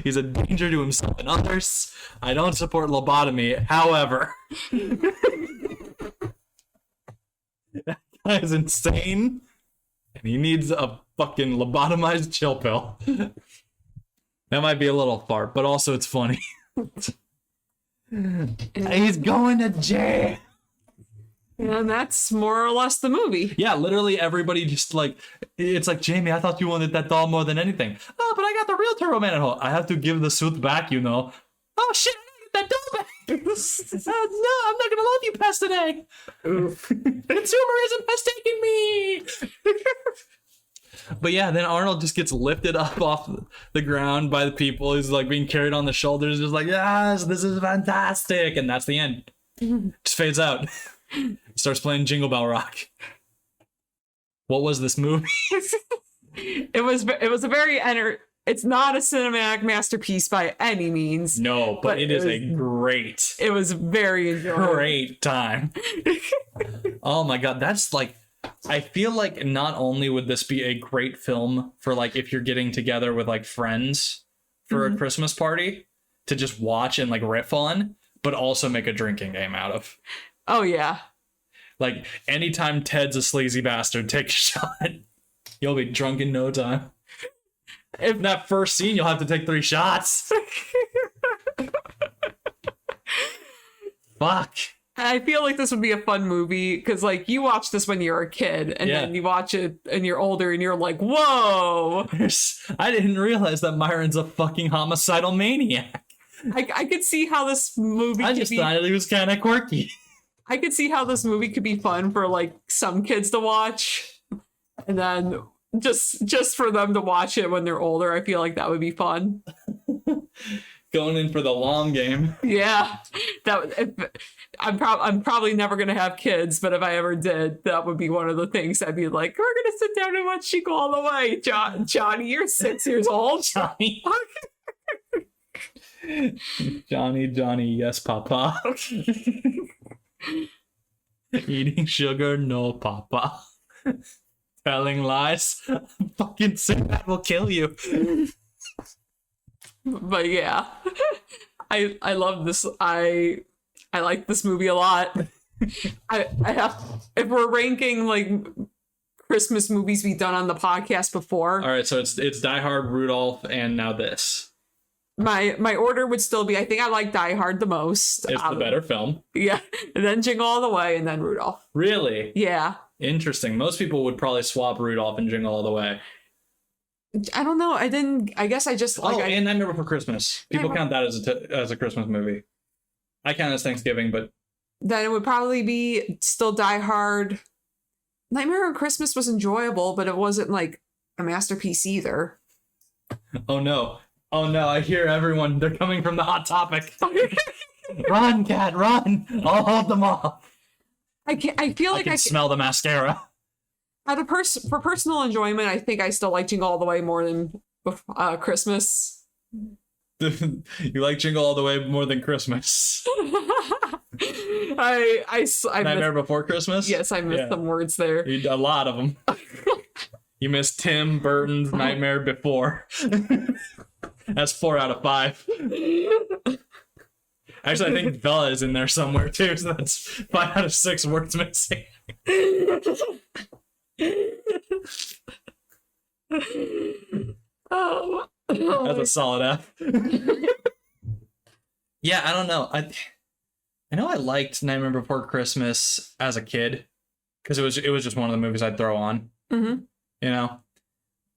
He's a danger to himself and others. I don't support lobotomy. However, that guy is insane. And he needs a fucking lobotomized chill pill. That might be a little far, but also it's funny. He's going to jail. And that's more or less the movie. Yeah, literally everybody just like, it's like, Jamie, I thought you wanted that doll more than anything. Oh, but I got the real Turbo Man at home. I have to give the suit back, you know. Oh shit, I gotta get that doll back. No, I'm not gonna love you past today. Consumerism has taken me. But yeah, then Arnold just gets lifted up off the ground by the people. He's like being carried on the shoulders, just like, yes, this is fantastic. And that's the end. Just fades out. Starts playing Jingle Bell Rock. What was this movie? It was a very it's not a cinematic masterpiece by any means. No, but it is a great. It was very enjoyable. Great time. Oh my god, that's like, I feel like not only would this be a great film for like if you're getting together with like friends for a Christmas party to just watch and like riff on, but also make a drinking game out of. Oh yeah. Like anytime Ted's a sleazy bastard, take a shot. You'll be drunk in no time. In that first scene, you'll have to take 3 shots. Fuck. I feel like this would be a fun movie because, like, you watch this when you're a kid, and then you watch it and you're older, and you're like, "Whoa!" I didn't realize that Myron's a fucking homicidal maniac. I could see how this movie. I just thought he was kind of quirky. I could see how this movie could be fun for like some kids to watch, and then just for them to watch it when they're older. I feel like that would be fun. Going in for the long game. Yeah, I'm probably never gonna have kids, but if I ever did, that would be one of the things I'd be like, we're gonna sit down and watch Jingle All the Way. Johnny, you're 6 years old. Johnny. Johnny, yes, Papa. Eating sugar, no, Papa. Telling lies, fucking Sinbad will kill you. But yeah, I love this. I like this movie a lot. I have, if we're ranking like Christmas movies we've done on the podcast before. All right, so it's Die Hard, Rudolph, and now this. My order would still be, I think I like Die Hard the most. It's the better film. Yeah, and then Jingle All the Way, and then Rudolph. Really? Yeah. Interesting. Most people would probably swap Rudolph and Jingle All the Way. I don't know. I guess I just like. And Nightmare Before Christmas. People count that as a Christmas movie. I count it as Thanksgiving, but then it would probably be still Die Hard. Nightmare on Christmas was enjoyable, but it wasn't like a masterpiece either. Oh no, I hear everyone. They're coming from the Hot Topic. Run, cat, run. I'll hold them off. I feel like I can smell the mascara. For personal enjoyment, I think I still like Jingle All the Way more than Christmas. You like Jingle All the Way more than Christmas. I Nightmare Before Christmas? Yes, I missed some words there. A lot of them. You missed Tim Burton's Nightmare Before. That's 4 out of 5. Actually, I think Bella is in there somewhere too, so that's 5 out of 6 words missing. That's a solid F. Yeah, I don't know. I know I liked Nightmare Before Christmas as a kid because it was just one of the movies I'd throw on. Mm-hmm. You know,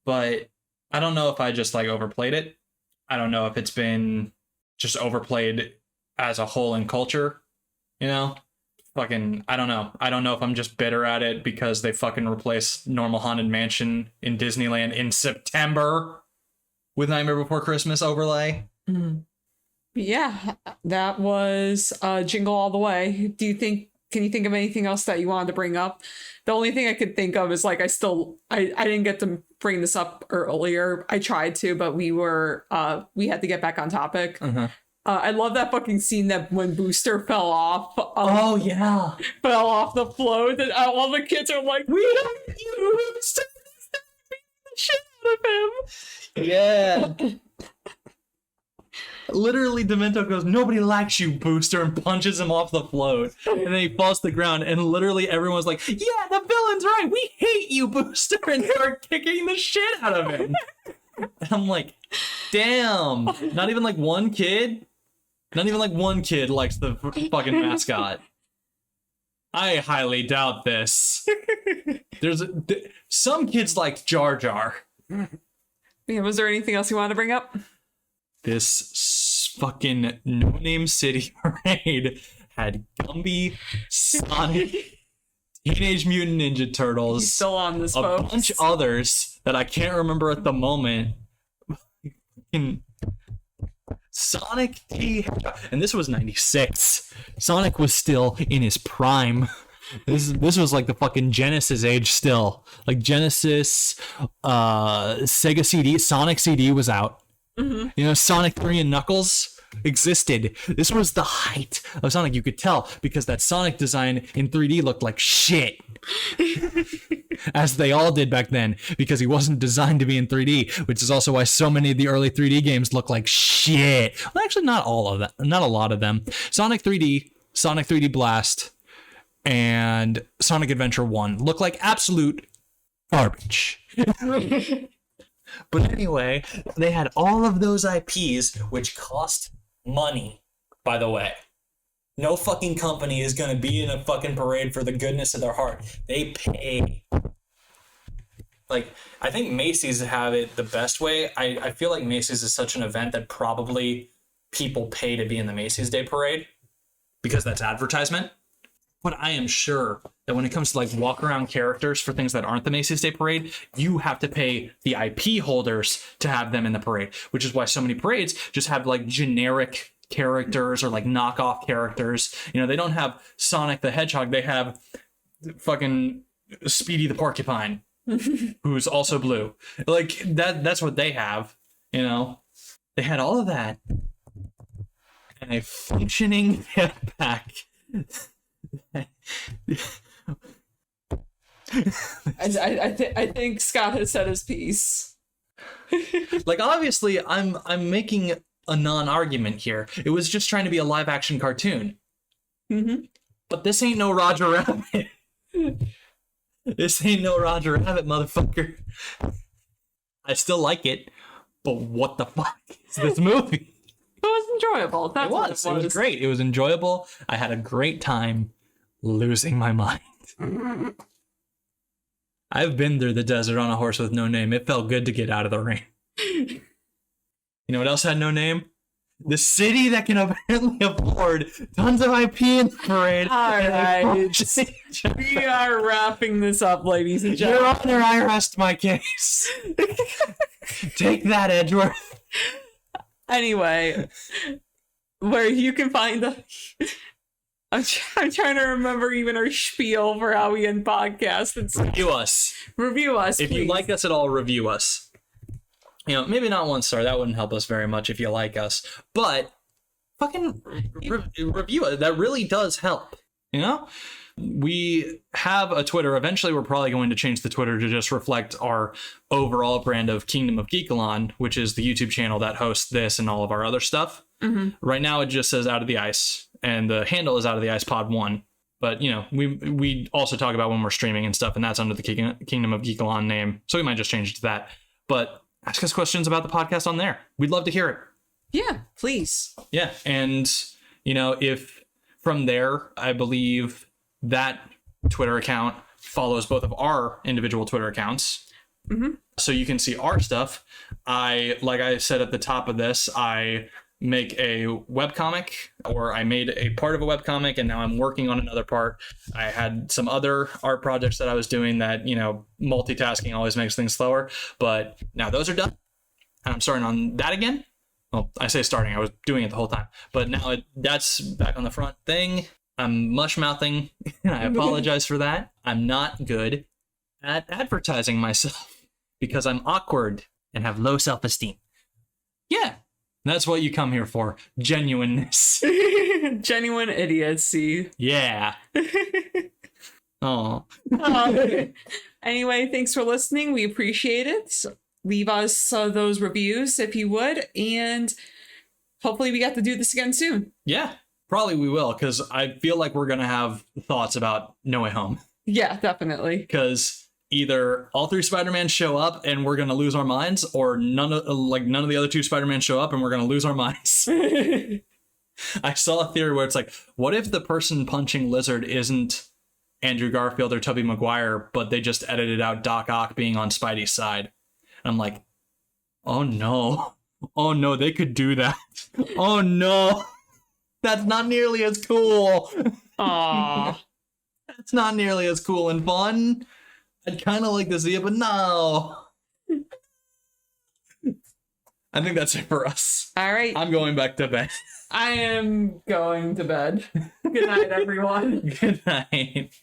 but I don't know if I just like overplayed it. I don't know if it's been just overplayed as a whole in culture. You know, fucking I don't know. I don't know if I'm just bitter at it because they fucking replaced Normal Haunted Mansion in Disneyland in September with Nightmare Before Christmas overlay. Mm-hmm. Yeah, that was Jingle All the Way. Can you think of anything else that you wanted to bring up? The only thing I could think of is like I didn't get to bring this up earlier. I tried to, but we had to get back on topic. Uh-huh. I love that fucking scene that when Booster fell off. Oh yeah, fell off the float, and all the kids are like, "We don't you Booster, the shit out of him." Yeah. Literally, Demento goes, "Nobody likes you, Booster," and punches him off the float. And then he falls to the ground, and literally everyone's like, "Yeah, the villain's right. We hate you, Booster," and they're kicking the shit out of him. And I'm like, damn. Not even like one kid likes the fucking mascot. I highly doubt this. Some kids like Jar Jar. Yeah, was there anything else you wanted to bring up? This fucking No Name City parade had Gumby, Sonic, Teenage Mutant Ninja Turtles, he's still on this, a folks. bunch others that I can't remember at the moment. Sonic T, and this was 96. Sonic was still in his prime. This was like the fucking Genesis age still. Like Genesis, Sega CD, Sonic CD was out. Mm-hmm. You know, Sonic 3 and Knuckles existed. This was the height of Sonic. You could tell because that Sonic design in 3D looked like shit. As they all did back then, because he wasn't designed to be in 3D, which is also why so many of the early 3D games look like shit. Well, actually, not all of them. Not a lot of them. Sonic 3D, Sonic 3D Blast, and Sonic Adventure 1 look like absolute garbage. But anyway, they had all of those IPs, which cost money, by the way. No fucking company is going to be in a fucking parade for the goodness of their heart. They pay. Like, I think Macy's have it the best way. I feel like Macy's is such an event that probably people pay to be in the Macy's Day Parade because that's advertisement. But I am sure that when it comes to like walk around characters for things that aren't the Macy's Day Parade, you have to pay the IP holders to have them in the parade, which is why so many parades just have like generic characters or like knockoff characters. You know, they don't have Sonic the Hedgehog. They have fucking Speedy the Porcupine, who's also blue. Like that's what they have, you know. They had all of that and a functioning jetpack. I think Scott has said his piece. Like, obviously, I'm making a non-argument here. It was just trying to be a live-action cartoon. Mm-hmm. But this ain't no Roger Rabbit. This ain't no Roger Rabbit, motherfucker. I still like it, but what the fuck is this movie? It was enjoyable. That's what it was. It was great. It was enjoyable. I had a great time losing my mind. I've been through the desert on a horse with no name. It felt good to get out of the rain. You know what else had no name? The city that can apparently afford tons of IP in the parade. All right. We are wrapping this up, ladies and Your gentlemen. Honor, I rest my case. Take that, Edgeworth. Anyway, where you can find the... I'm trying to remember even our spiel for how we end podcasts. Review us. Review us, If please. you like us at all, review us. You know, maybe not 1 star. That wouldn't help us very much if you like us. But fucking review it. That really does help. You know? We have a Twitter. Eventually, we're probably going to change the Twitter to just reflect our overall brand of Kingdom of Geekalon, which is the YouTube channel that hosts this and all of our other stuff. Mm-hmm. Right now, it just says Out of the Ice, and the handle is Out of the Ice Pod 1. But, you know, we also talk about when we're streaming and stuff, and that's under the Kingdom of Geekalon name. So we might just change it to that. But ask us questions about the podcast on there. We'd love to hear it. Yeah, please. Yeah. And, you know, if from there, I believe that Twitter account follows both of our individual Twitter accounts. Mm-hmm. So you can see our stuff. Like I said at the top of this, I make a webcomic, or I made a part of a webcomic, and now I'm working on another part. I had some other art projects that I was doing that, you know, multitasking always makes things slower, but now those are done. And I'm starting on that again. Well, I say starting, I was doing it the whole time, but now that's back on the front thing. I'm mush mouthing, and I apologize for that. I'm not good at advertising myself because I'm awkward and have low self-esteem. Yeah. That's what you come here for. Genuineness. Genuine idiocy. Yeah. Oh. Anyway, thanks for listening. We appreciate it. Leave us those reviews if you would. And hopefully we get to do this again soon. Yeah, probably we will, because I feel like we're going to have thoughts about No Way Home. Yeah, definitely. Because either all 3 Spider-Man show up and we're going to lose our minds, or none of the other 2 Spider-Man show up and we're going to lose our minds. I saw a theory where it's like, what if the person punching Lizard isn't Andrew Garfield or Tobey Maguire, but they just edited out Doc Ock being on Spidey's side? And I'm like, oh no. Oh no, they could do that. Oh no. That's not nearly as cool. Aww. That's not nearly as cool and fun. I'd kind of like to see it, but no. I think that's it for us. All right. I'm going back to bed. I am going to bed. Good night, everyone. Good night.